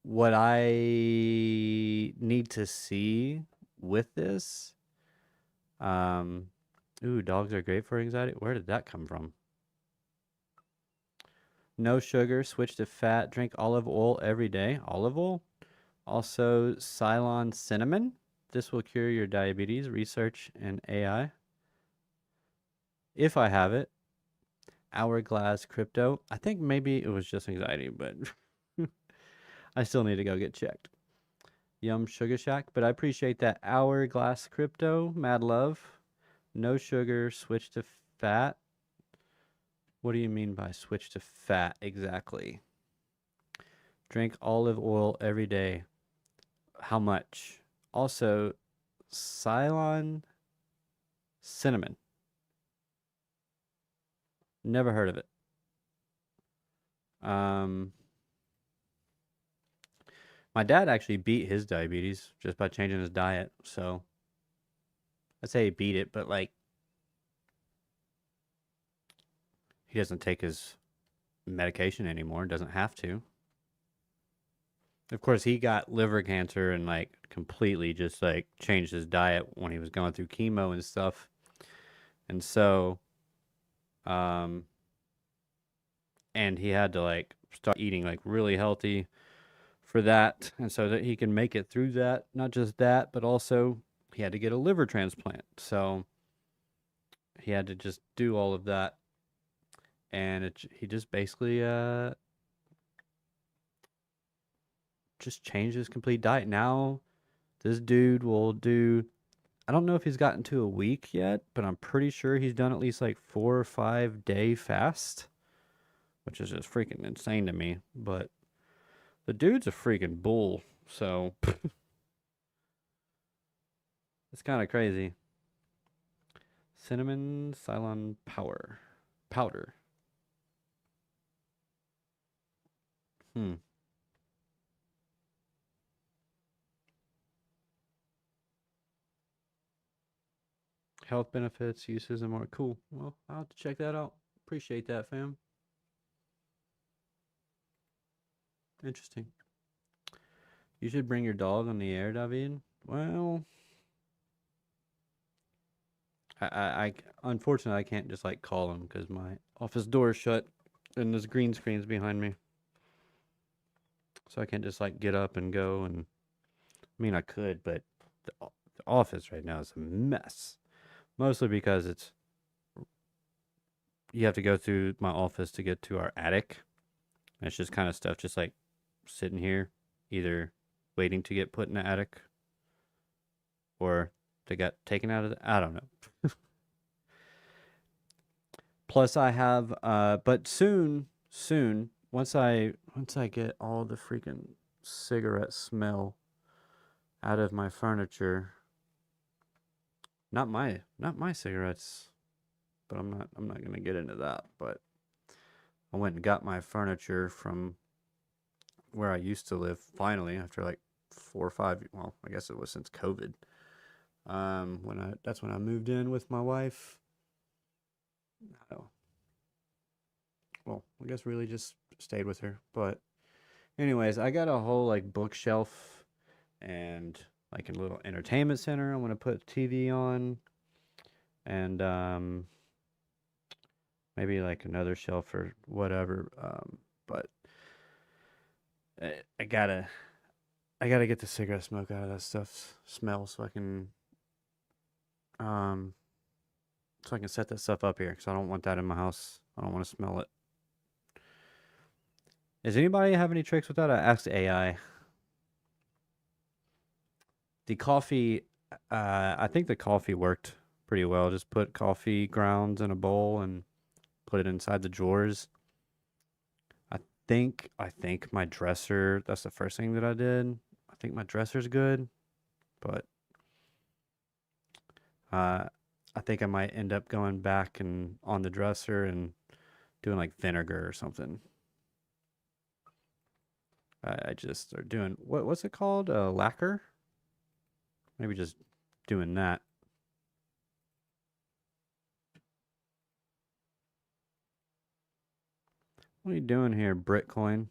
what I need to see with this, ooh, dogs are great for anxiety. Where did that come from? No sugar, switch to fat, drink olive oil every day. Olive oil? Also, Ceylon cinnamon. This will cure your diabetes. Research and AI. If I have it. Hourglass crypto. I think maybe it was just anxiety, but I still need to go get checked. Yum Sugar Shack, but I appreciate that. Hourglass crypto. Mad love. No sugar, switch to fat. What do you mean by switch to fat exactly? Drink olive oil every day. How much? Also, Ceylon cinnamon. Never heard of it. My dad actually beat his diabetes just by changing his diet. So I'd say he beat it, but like he doesn't take his medication anymore. Doesn't have to. Of course, he got liver cancer and like completely just like changed his diet when he was going through chemo and stuff. And so, and he had to like start eating like really healthy for that. And so that he can make it through that. Not just that, but also he had to get a liver transplant. So he had to just do all of that. And he just basically just changed his complete diet. Now this dude will do, I don't know if he's gotten to a week yet, but I'm pretty sure he's done at least like 4 or 5 day fast, which is just freaking insane to me. But the dude's a freaking bull, so it's kind of crazy. Cinnamon Ceylon powder. Health benefits, uses, and more. Cool. Well, I'll have to check that out. Appreciate that, fam. Interesting. You should bring your dog on the air, David. Well, I unfortunately I can't just like call him because my office door is shut and there's green screens behind me, so I can't just like get up and go. And I mean I could, but the office right now is a mess. Mostly because you have to go through my office to get to our attic. And it's just kind of stuff just like sitting here, either waiting to get put in the attic or they got taken out of the, I don't know. Plus I have but soon once I get all the freaking cigarette smell out of my furniture, not my cigarettes, but I'm not going to get into that, but I went and got my furniture from where I used to live finally after like 4 or 5, well, I guess it was since COVID. That's when I moved in with my wife. Oh. Well, I guess really just stayed with her. But anyways, I got a whole like bookshelf and like a little entertainment center. I want to put TV on, and maybe like another shelf or whatever. But I gotta get the cigarette smoke out of that stuff smell so I can set that stuff up here because I don't want that in my house. I don't want to smell it. Does anybody have any tricks with that? I asked AI. The coffee, I think the coffee worked pretty well. Just put coffee grounds in a bowl and put it inside the drawers. I think my dresser, that's the first thing that I did. I think my dresser's good, but I think I might end up going back and on the dresser and doing like vinegar or something. I just are doing what's it called? Lacquer? Maybe just doing that. What are you doing here, Bitcoin?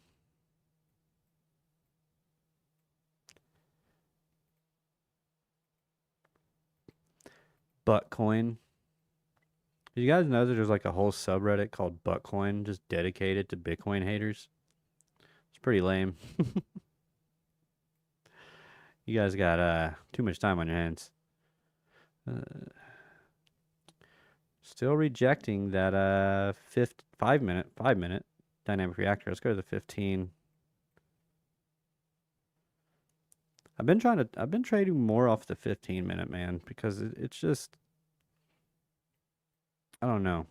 Buttcoin. Did you guys know that there's like a whole subreddit called Buttcoin just dedicated to Bitcoin haters? It's pretty lame. You guys got too much time on your hands. Still rejecting that 5 minute dynamic reactor. Let's go to the 15. I've been trading more off the 15-minute, man, because it's just, I don't know.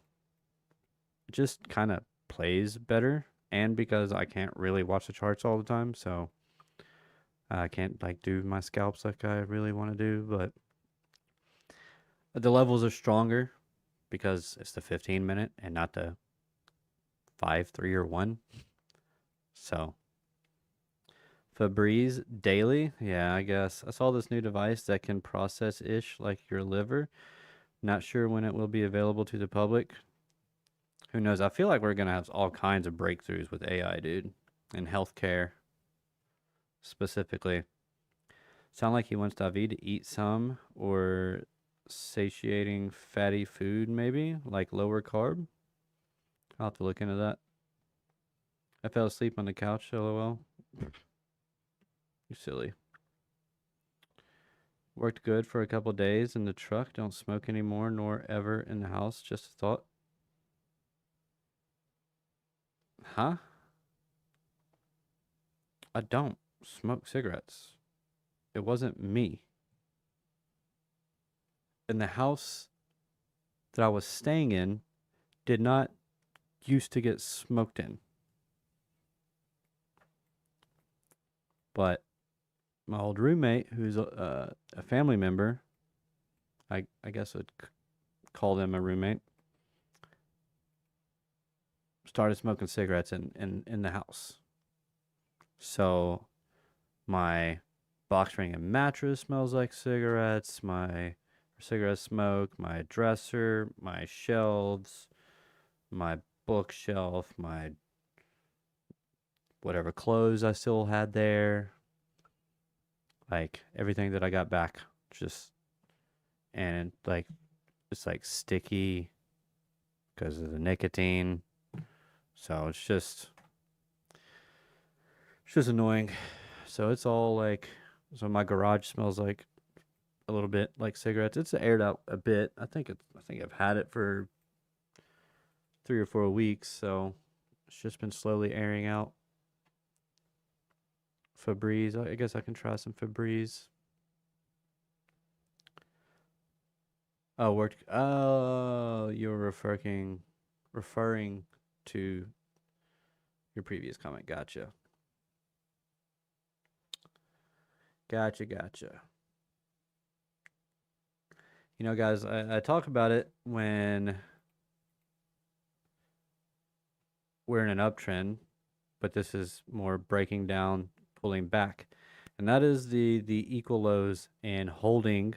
It just kind of plays better, and because I can't really watch the charts all the time, so I can't like do my scalps like I really want to do, but the levels are stronger because it's the 15-minute and not the 5, 3, or 1. So Febreze daily, yeah, I guess. I saw this new device that can process ish like your liver. Not sure when it will be available to the public. Who knows? I feel like we're gonna have all kinds of breakthroughs with AI, dude, in healthcare specifically. Sound like he wants David to eat some or satiating fatty food, maybe like lower carb. I'll have to look into that. I fell asleep on the couch. LOL. You silly. Worked good for a couple days in the truck. Don't smoke anymore, nor ever in the house. Just a thought. Huh? I don't smoke cigarettes. It wasn't me. And the house that I was staying in did not used to get smoked in. But my old roommate, who's a family member, I guess I'd call them a roommate, started smoking cigarettes in the house. So my box spring and mattress smells like cigarettes, my cigarette smoke, my dresser, my shelves, my bookshelf, my whatever clothes I still had there, like everything that I got back, just, and like it's like sticky because of the nicotine. So it's just annoying. So it's all like, so my garage smells like a little bit like cigarettes. It's aired out a bit. I think I've had it for 3 or 4 weeks, so it's just been slowly airing out. Febreze. I guess I can try some Febreze. Oh, worked. Oh, you're referring to your previous comment. Gotcha. Gotcha. You know, guys, I talk about it when we're in an uptrend, but this is more breaking down, pulling back. And that is the equal lows and holding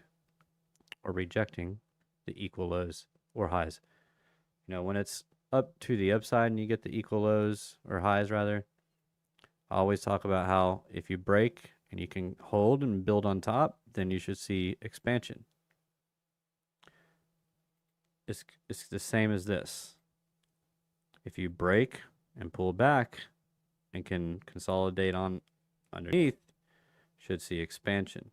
or rejecting the equal lows or highs. You know, when it's up to the upside and you get the equal lows or highs rather, I always talk about how if you break and you can hold and build on top, then you should see expansion. It's the same as this. If you break and pull back and can consolidate on underneath, should see expansion.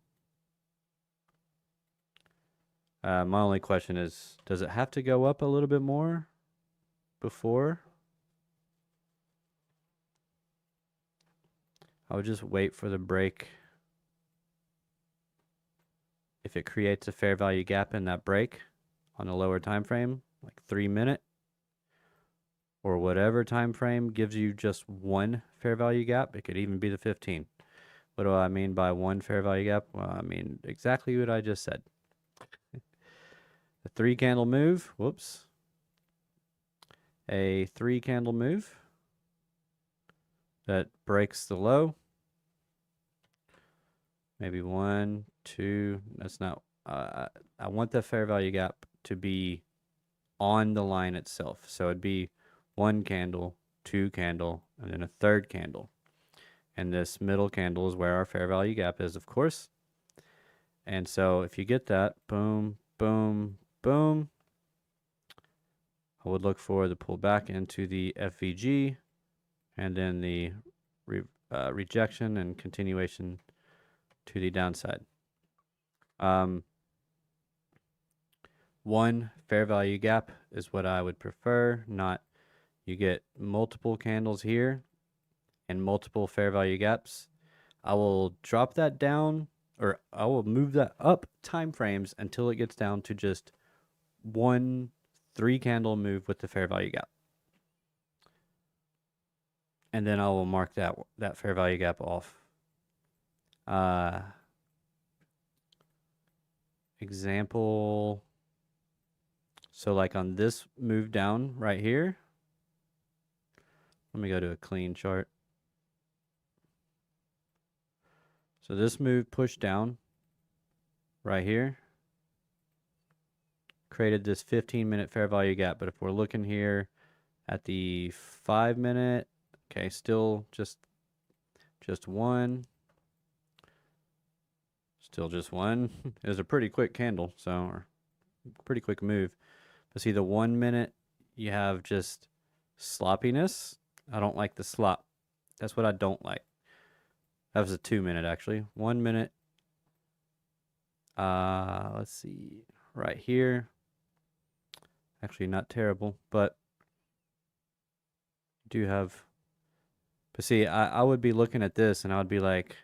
My only question is, does it have to go up a little bit more before? I would just wait for the break. If it creates a fair value gap in that break on a lower time frame, like 3 minute or whatever time frame gives you just one fair value gap, it could even be the 15. What do I mean by one fair value gap? Well, I mean exactly what I just said. A 3 candle move, whoops. A 3 candle move that breaks the low maybe 1, 2. That's not, I want the fair value gap to be on the line itself. So it'd be 1 candle, 2 candle, and then a 3rd candle. And this middle candle is where our fair value gap is, of course. And so if you get that, boom, boom, boom, I would look for the pull back into the FVG and then the rejection and continuation to the downside. 1 fair value gap is what I would prefer, not you get multiple candles here and multiple fair value gaps. I will drop that down, or I will move that up time frames until it gets down to just 1 3 candle move with the fair value gap. And then I will mark that fair value gap off. Example, so like on this move down right here, let me go to a clean chart. So this move pushed down right here, created this 15-minute fair value gap. But if we're looking here at the 5-minute, okay, still just one. Still just one. It was a pretty quick candle, so, or pretty quick move. But see, the 1 minute, you have just sloppiness. I don't like the slop. That's what I don't like. That was a 2 minute, actually. 1 minute. Let's see. Right here. Actually, not terrible, but do have. But see, I would be looking at this, and I would be like,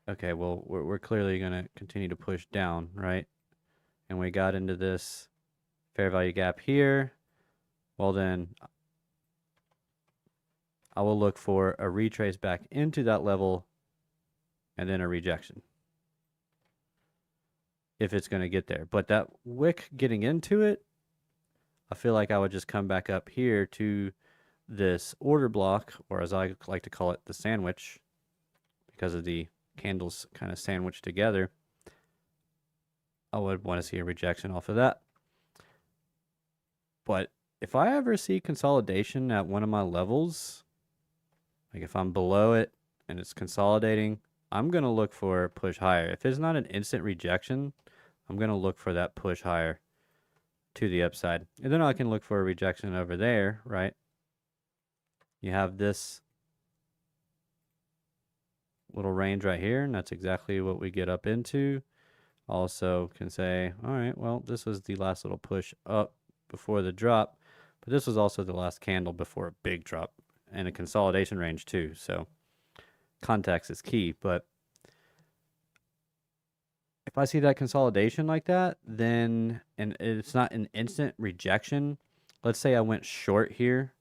okay, well, we're clearly going to continue to push down, right? And we got into this fair value gap here. Well, then I will look for a retrace back into that level and then a rejection if it's going to get there. But that wick getting into it, I feel like I would just come back up here to this order block, or as I like to call it, the sandwich, because of the candles kind of sandwiched together. I would want to see a rejection off of that. But if I ever see consolidation at one of my levels, like if I'm below it and it's consolidating, I'm going to look for a push higher. If it's not an instant rejection, I'm going to look for that push higher to the upside. And then I can look for a rejection over there, right? You have this little range right here, and that's exactly what we get up into. Also can say, all right, well, this was the last little push up before the drop, but this was also the last candle before a big drop and a consolidation range too. So context is key. But if I see that consolidation like that, then, and it's not an instant rejection, let's say I went short here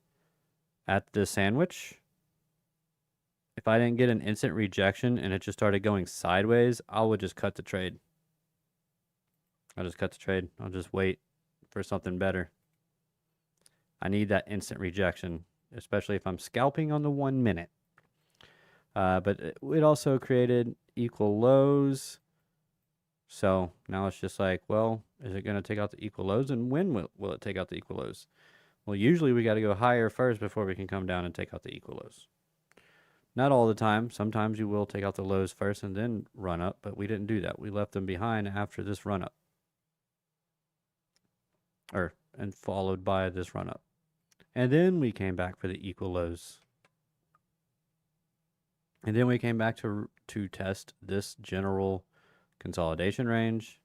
at the sandwich. If I didn't get an instant rejection and it just started going sideways, I would just cut the trade. I'll just cut the trade. I'll just wait for something better. I need that instant rejection, especially if I'm scalping on the 1 minute. But it also created equal lows. So now it's just like, well, is it going to take out the equal lows? And when will it take out the equal lows? Well, usually we got to go higher first before we can come down and take out the equal lows. Not all the time. Sometimes you will take out the lows first and then run up, but we didn't do that. We left them behind after this run up. And followed by this run up. And then we came back for the equal lows. And then we came back to test this general consolidation range,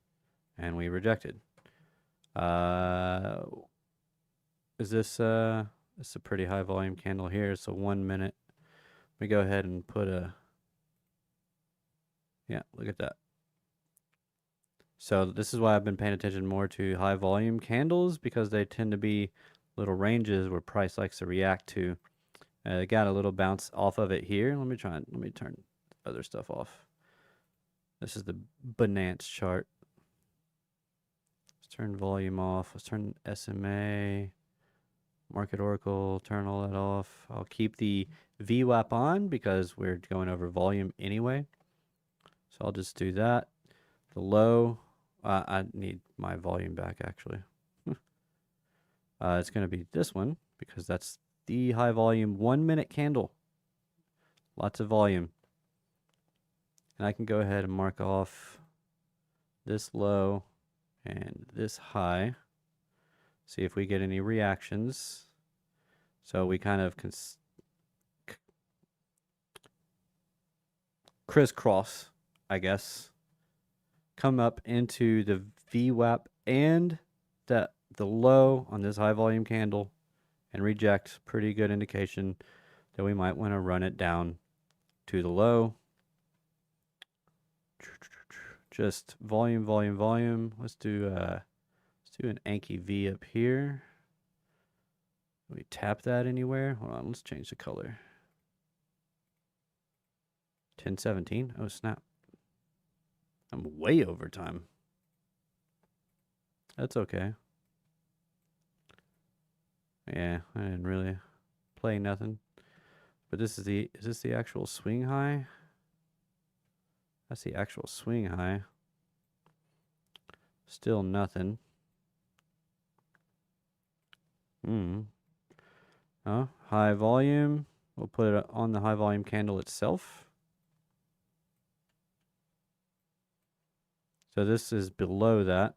and we rejected. Is this it's a pretty high volume candle here. It's a 1 minute. We go ahead and put a, yeah, look at that. So this is why I've been paying attention more to high volume candles, because they tend to be little ranges where price likes to react to. Got a little bounce off of it here. Let me turn other stuff off. This is the Binance chart. Let's turn volume off. Let's turn SMA, Market Oracle, turn all that off. I'll keep the VWAP on because we're going over volume anyway. So I'll just do that. The low, I need my volume back actually. It's going to be this one because that's the high volume 1 minute candle. Lots of volume. And I can go ahead and mark off this low and this high. See if we get any reactions. So we kind of crisscross, I guess. Come up into the VWAP and the low on this high volume candle and reject. Pretty good indication that we might want to run it down to the low. Just volume, volume, volume. Let's do an Anki V up here. Can we tap that anywhere? Hold on, let's change the color. 1017. Oh snap. I'm way over time. That's okay. Yeah, I didn't really play nothing. But is this the actual swing high? That's the actual swing high. Still nothing. Oh, high volume. We'll put it on the high volume candle itself. So this is below that.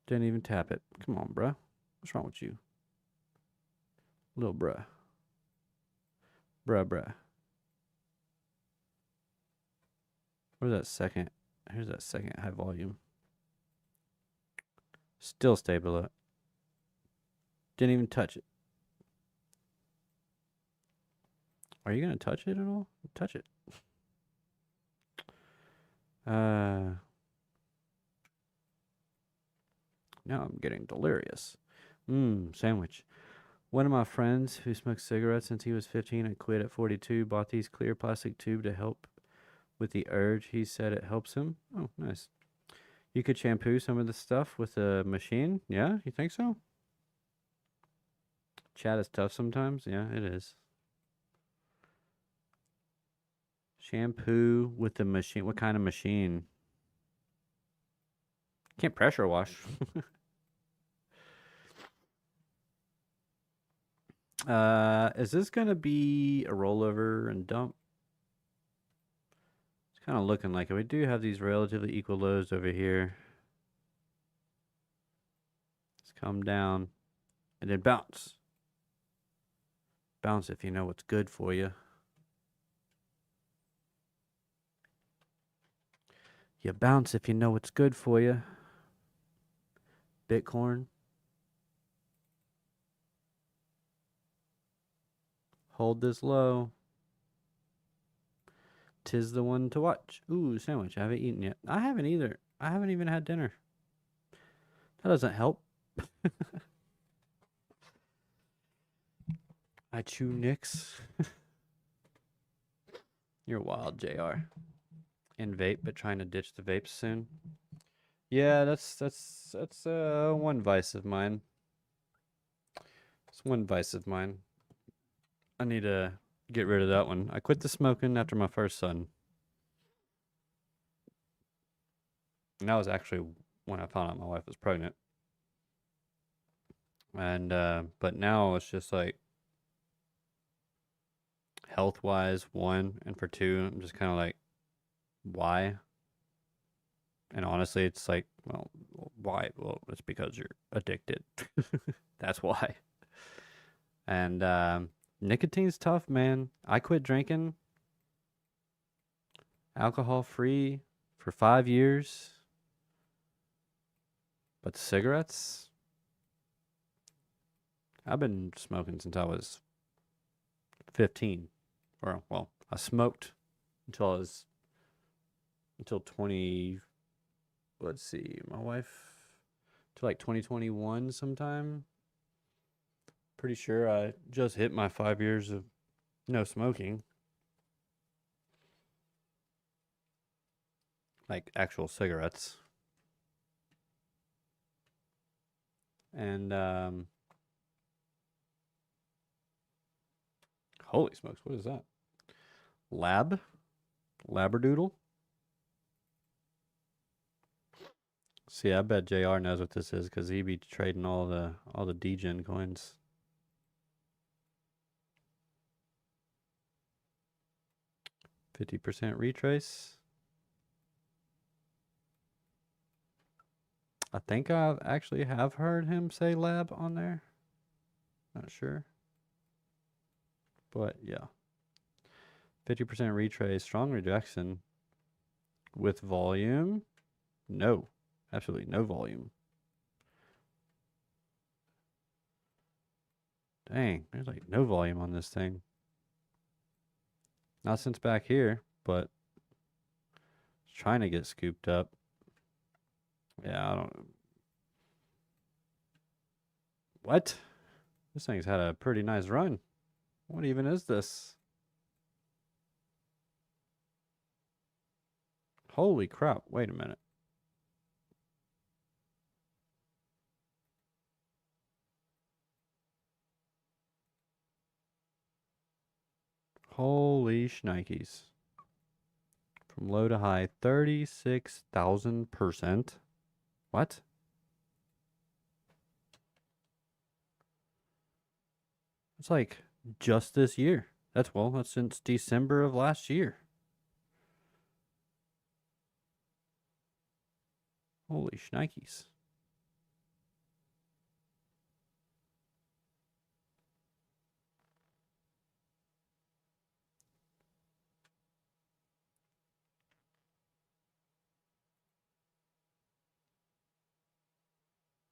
Didn't even tap it. Come on, bruh. What's wrong with you? Little bruh. Bruh. Where's that second? Here's that second high volume. Still stay below it. Didn't even touch it. Are you going to touch it at all? Touch it. Now I'm getting delirious. Sandwich. One of my friends who smoked cigarettes since he was 15 and quit at 42 bought these clear plastic tube to help with the urge. He said it helps him. Oh, nice. You could shampoo some of the stuff with a machine? Yeah, you think so? Chat is tough sometimes. Yeah, it is. Shampoo with the machine. What kind of machine? Can't pressure wash. Is this going to be a rollover and dump? It's kind of looking like it. We do have these relatively equal lows over here. Let's come down and then bounce. Bounce if you know what's good for you. You bounce if you know what's good for you. Bitcoin. Hold this low. 'Tis the one to watch. Ooh, sandwich. I haven't eaten yet. I haven't either. I haven't even had dinner. That doesn't help. I chew nicks. You're wild, JR. And vape, but trying to ditch the vapes soon. Yeah, that's one vice of mine. It's one vice of mine. I need to get rid of that one. I quit the smoking after my first son. And that was actually when I found out my wife was pregnant. And but now it's just like health-wise, one, and for two, I'm just kind of like, why? And honestly, it's like, well, why? Well, it's because you're addicted. That's why. And nicotine's tough, man. I quit drinking alcohol-free for 5 years. But cigarettes, I've been smoking since I was 15. Or, well, I smoked until 20, let's see, my wife, till like 2021 sometime. Pretty sure I just hit my 5 years of no smoking. Like actual cigarettes. And Holy smokes, what is that? Labradoodle? See, I bet JR knows what this is because he be trading all the degen coins. %, retrace. I think I actually have heard him say lab on there. Not sure. But yeah. 50% retrace, strong rejection. With volume? No. Absolutely no volume. Dang, there's like no volume on this thing. Not since back here, but it's trying to get scooped up. Yeah, I don't know. What? This thing's had a pretty nice run. What even is this? Holy crap, wait a minute. Holy shnikes. From low to high, 36,000%. What? It's like just this year. That's since December of last year. Holy shnikes.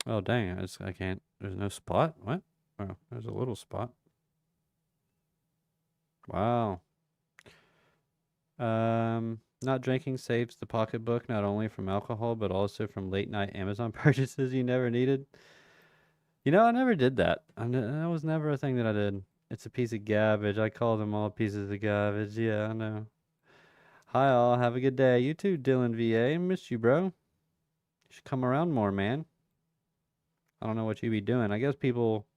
Oh, dang. I can't. There's no spot? What? Oh, there's a little spot. Wow. Not drinking saves the pocketbook not only from alcohol, but also from late night Amazon purchases you never needed. You know, I never did that. That was never a thing that I did. It's a piece of garbage. I call them all pieces of garbage. Yeah, I know. Hi, all. Have a good day. You too, Dylan VA. Miss you, bro. You should come around more, man. I don't know what you be doing. I guess people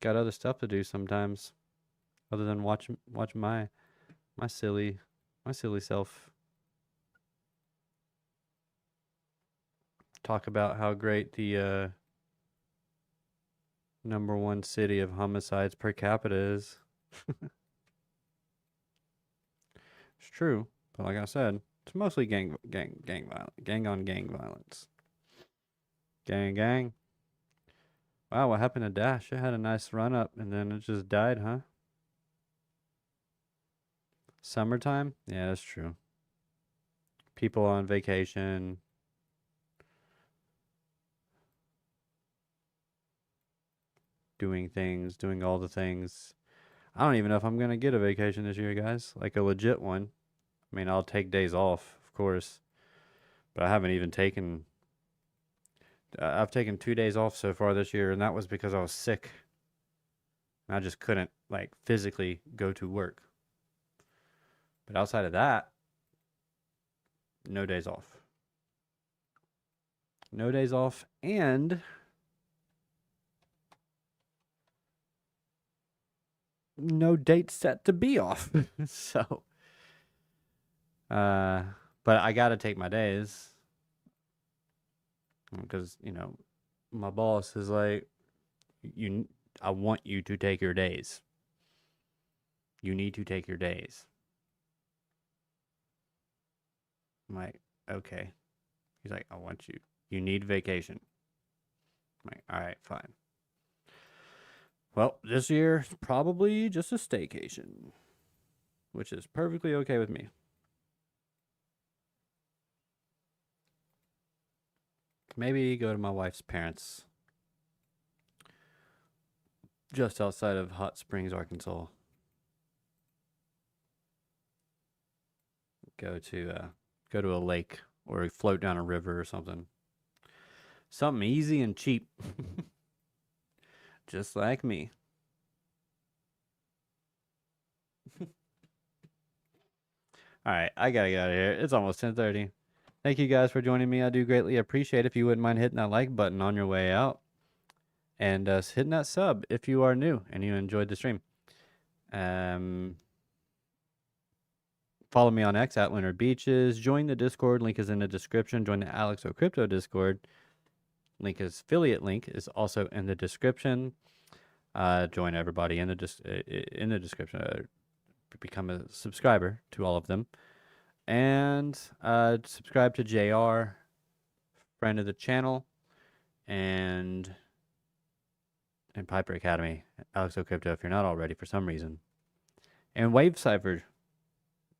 got other stuff to do sometimes, other than watch my silly self talk about how great the #1 city of homicides per capita is. It's true, but like I said, it's mostly gang on gang violence. Gang. Wow, what happened to Dash? It had a nice run up and then it just died, huh? Summertime? Yeah, that's true. People on vacation. Doing all the things. I don't even know if I'm going to get a vacation this year, guys. Like a legit one. I mean, I'll take days off, of course. But I haven't even taken... I've taken 2 days off so far this year, and that was because I was sick. And I just couldn't, like, physically go to work. But outside of that, no days off. No days off, and... no date set to be off. So... but I gotta take my days. Because, you know, my boss is like, I want you to take your days. You need to take your days. I'm like, okay. He's like, I want you. You need vacation. I'm like, all right, fine. Well, this year, probably just a staycation. Which is perfectly okay with me. Maybe go to my wife's parents. Just outside of Hot Springs, Arkansas. Go to a lake or float down a river or something. Something easy and cheap. Just like me. All right, I gotta get out of here. It's almost 10:30. Thank you guys for joining me. I do greatly appreciate it. If you wouldn't mind hitting that like button on your way out. And hitting that sub if you are new and you enjoyed the stream. Follow me on X at Lunar Beaches. Join the Discord. Link is in the description. Join the Alex O Crypto Discord. Affiliate link is also in the description. Join everybody in the description. Become a subscriber to all of them. And subscribe to JR, friend of the channel, and Piper Academy, Alex O Crypto, if you're not already for some reason. And Wave Cipher.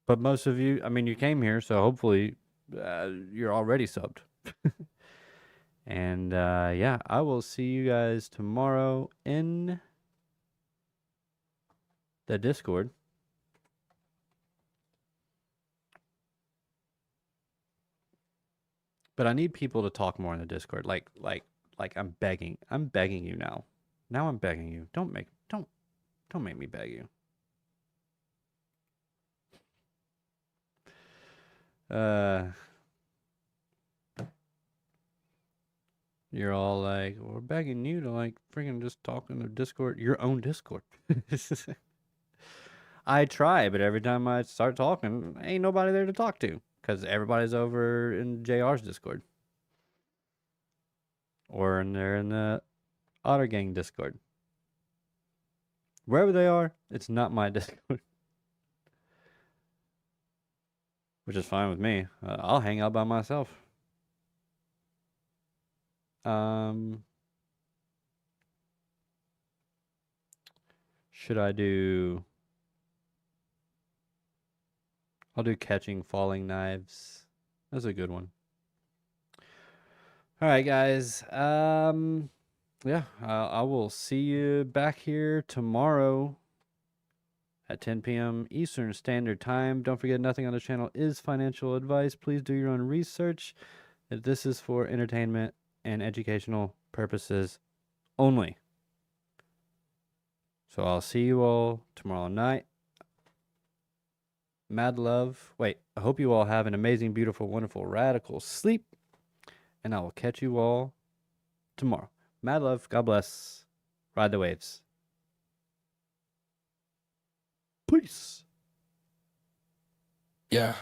But most of you, I mean, you came here, so hopefully you're already subbed. And yeah, I will see you guys tomorrow in the Discord. But I need people to talk more in the Discord. Like I'm begging you now. Now I'm begging you. Don't make me beg you. You're all like, we're begging you to like freaking just talk in the Discord, your own Discord. I try, but every time I start talking, ain't nobody there to talk to because everybody's over in JR's Discord. Or they're in the Otter Gang Discord. Wherever they are, it's not my Discord. Which is fine with me. I'll hang out by myself. Should I do... I'll do catching falling knives. That's a good one. Alright, guys. Yeah, I will see you back here tomorrow at 10 p.m. Eastern Standard Time. Don't forget, nothing on the channel is financial advice. Please do your own research. If this is for entertainment and educational purposes only. So I'll see you all tomorrow night. Mad love. Wait, I hope you all have an amazing, beautiful, wonderful, radical sleep. And I will catch you all tomorrow. Mad love. God bless. Ride the waves. Peace. Yeah.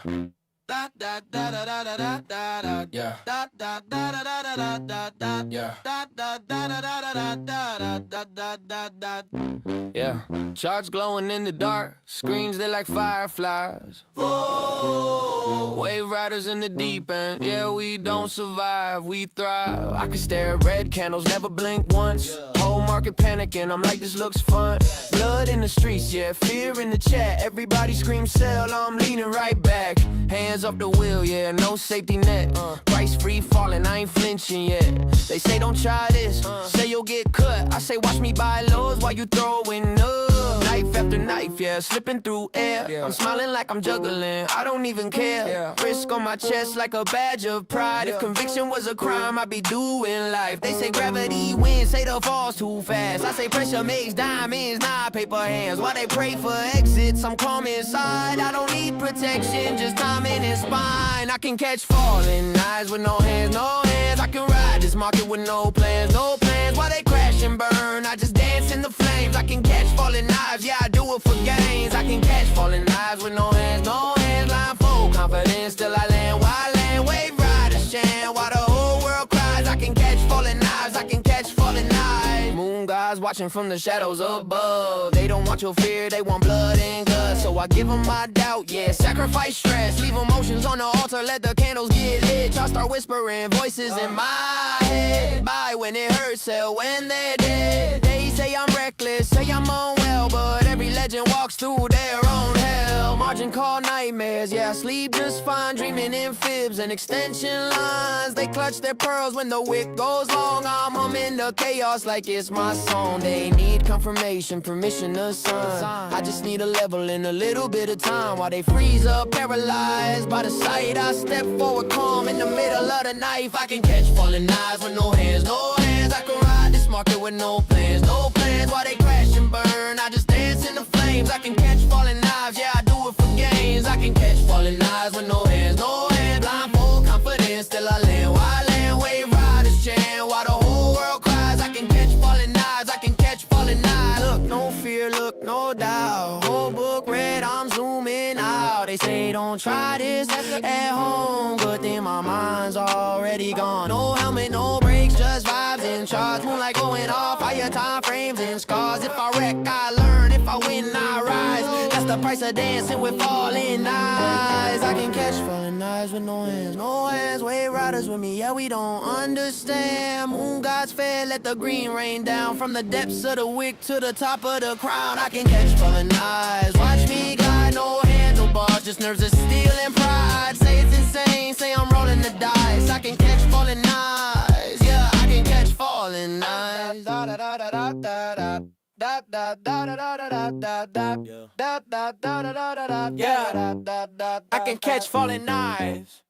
Yeah. Charts glowing in the dark, screens they like fireflies. Whoa. Wave riders in the deep end, yeah, we don't survive, we thrive. I can stare at red candles, never blink once. Whole market panicking, I'm like, this looks fun. Blood in the streets, yeah, fear in the chat. Everybody scream sell, I'm leaning right back. Hands off the wheel, yeah, no safety net. Price free falling, I ain't flinching yet. They say don't try this, say you'll get cut. I say watch me buy lows while you throwing up. Knife after knife, yeah, slipping through air. I'm smiling like I'm juggling, I don't even care. Risk on my chest like a badge of pride. If conviction was a crime, I'd be doing life. They say gravity wins, say the fall's too fast. I say pressure makes diamonds, not paper hands. While they pray for exits, I'm calm inside. I don't need protection, just timing and spine. I can catch falling eyes with no hands, no hands. I can ride this market with no plans, no plans. While they crash and burn, I just dance in the flames. I can catch falling knives, yeah, I do it for gains. I can catch falling knives with no hands, no hands. Line full confidence, till I land. Why land? Wave riders chant while the whole world cries. I can catch falling knives, I can catch falling knives. Moon guys watching from the shadows above. They don't want your fear, they want blood and guts. So I give them my doubt, yeah, sacrifice stress. Leave emotions on the altar, let the candles get lit. I start whispering voices in my head. Buy when it hurts, sell when they're dead. They say I'm reckless, say I'm unwell, but every legend walks through their own hell. Margin call nightmares, yeah, I sleep just fine. Dreaming in fibs and extension lines. They clutch their pearls when the wick goes long. I'm humming the chaos like it's my song. They need confirmation, permission to sign. I just need a level in a little bit of time. While they freeze up, paralyzed by the sight, I step forward calm in the middle of the knife. I can catch falling knives with no hands, no hands. I can ride this market with no plans, no plans. While they crash and burn, I just dance in the flames. I can catch falling knives, yeah, I do it for gains. I can catch falling knives with no hands, no hands. Blindfold confidence, till I land. Why land? Wave riders chant while the whole world cries. I can catch falling knives, I can catch falling knives. Look, no fear, look, no doubt. they say don't try this at home. Good thing my mind's already gone. No helmet, no brakes, just vibes and charts. Moonlight going off, higher time frames and scars. If I wreck, I learn. If I win, I rise. That's the price of dancing with falling eyes. I can catch falling eyes with no hands, no hands. Wave riders with me, yeah, we don't understand. Moon gods fair, let the green rain down. From the depths of the wick to the top of the crown. I can catch falling eyes. Watch me glide, no handlebars, just nerves of steel and pride. Say it's insane, say I'm rolling the dice. I can catch falling eyes, yeah, I can catch falling eyes. Da da da da da da. Da da da da da da da da da da da da da da da. Yeah, I can catch falling knives.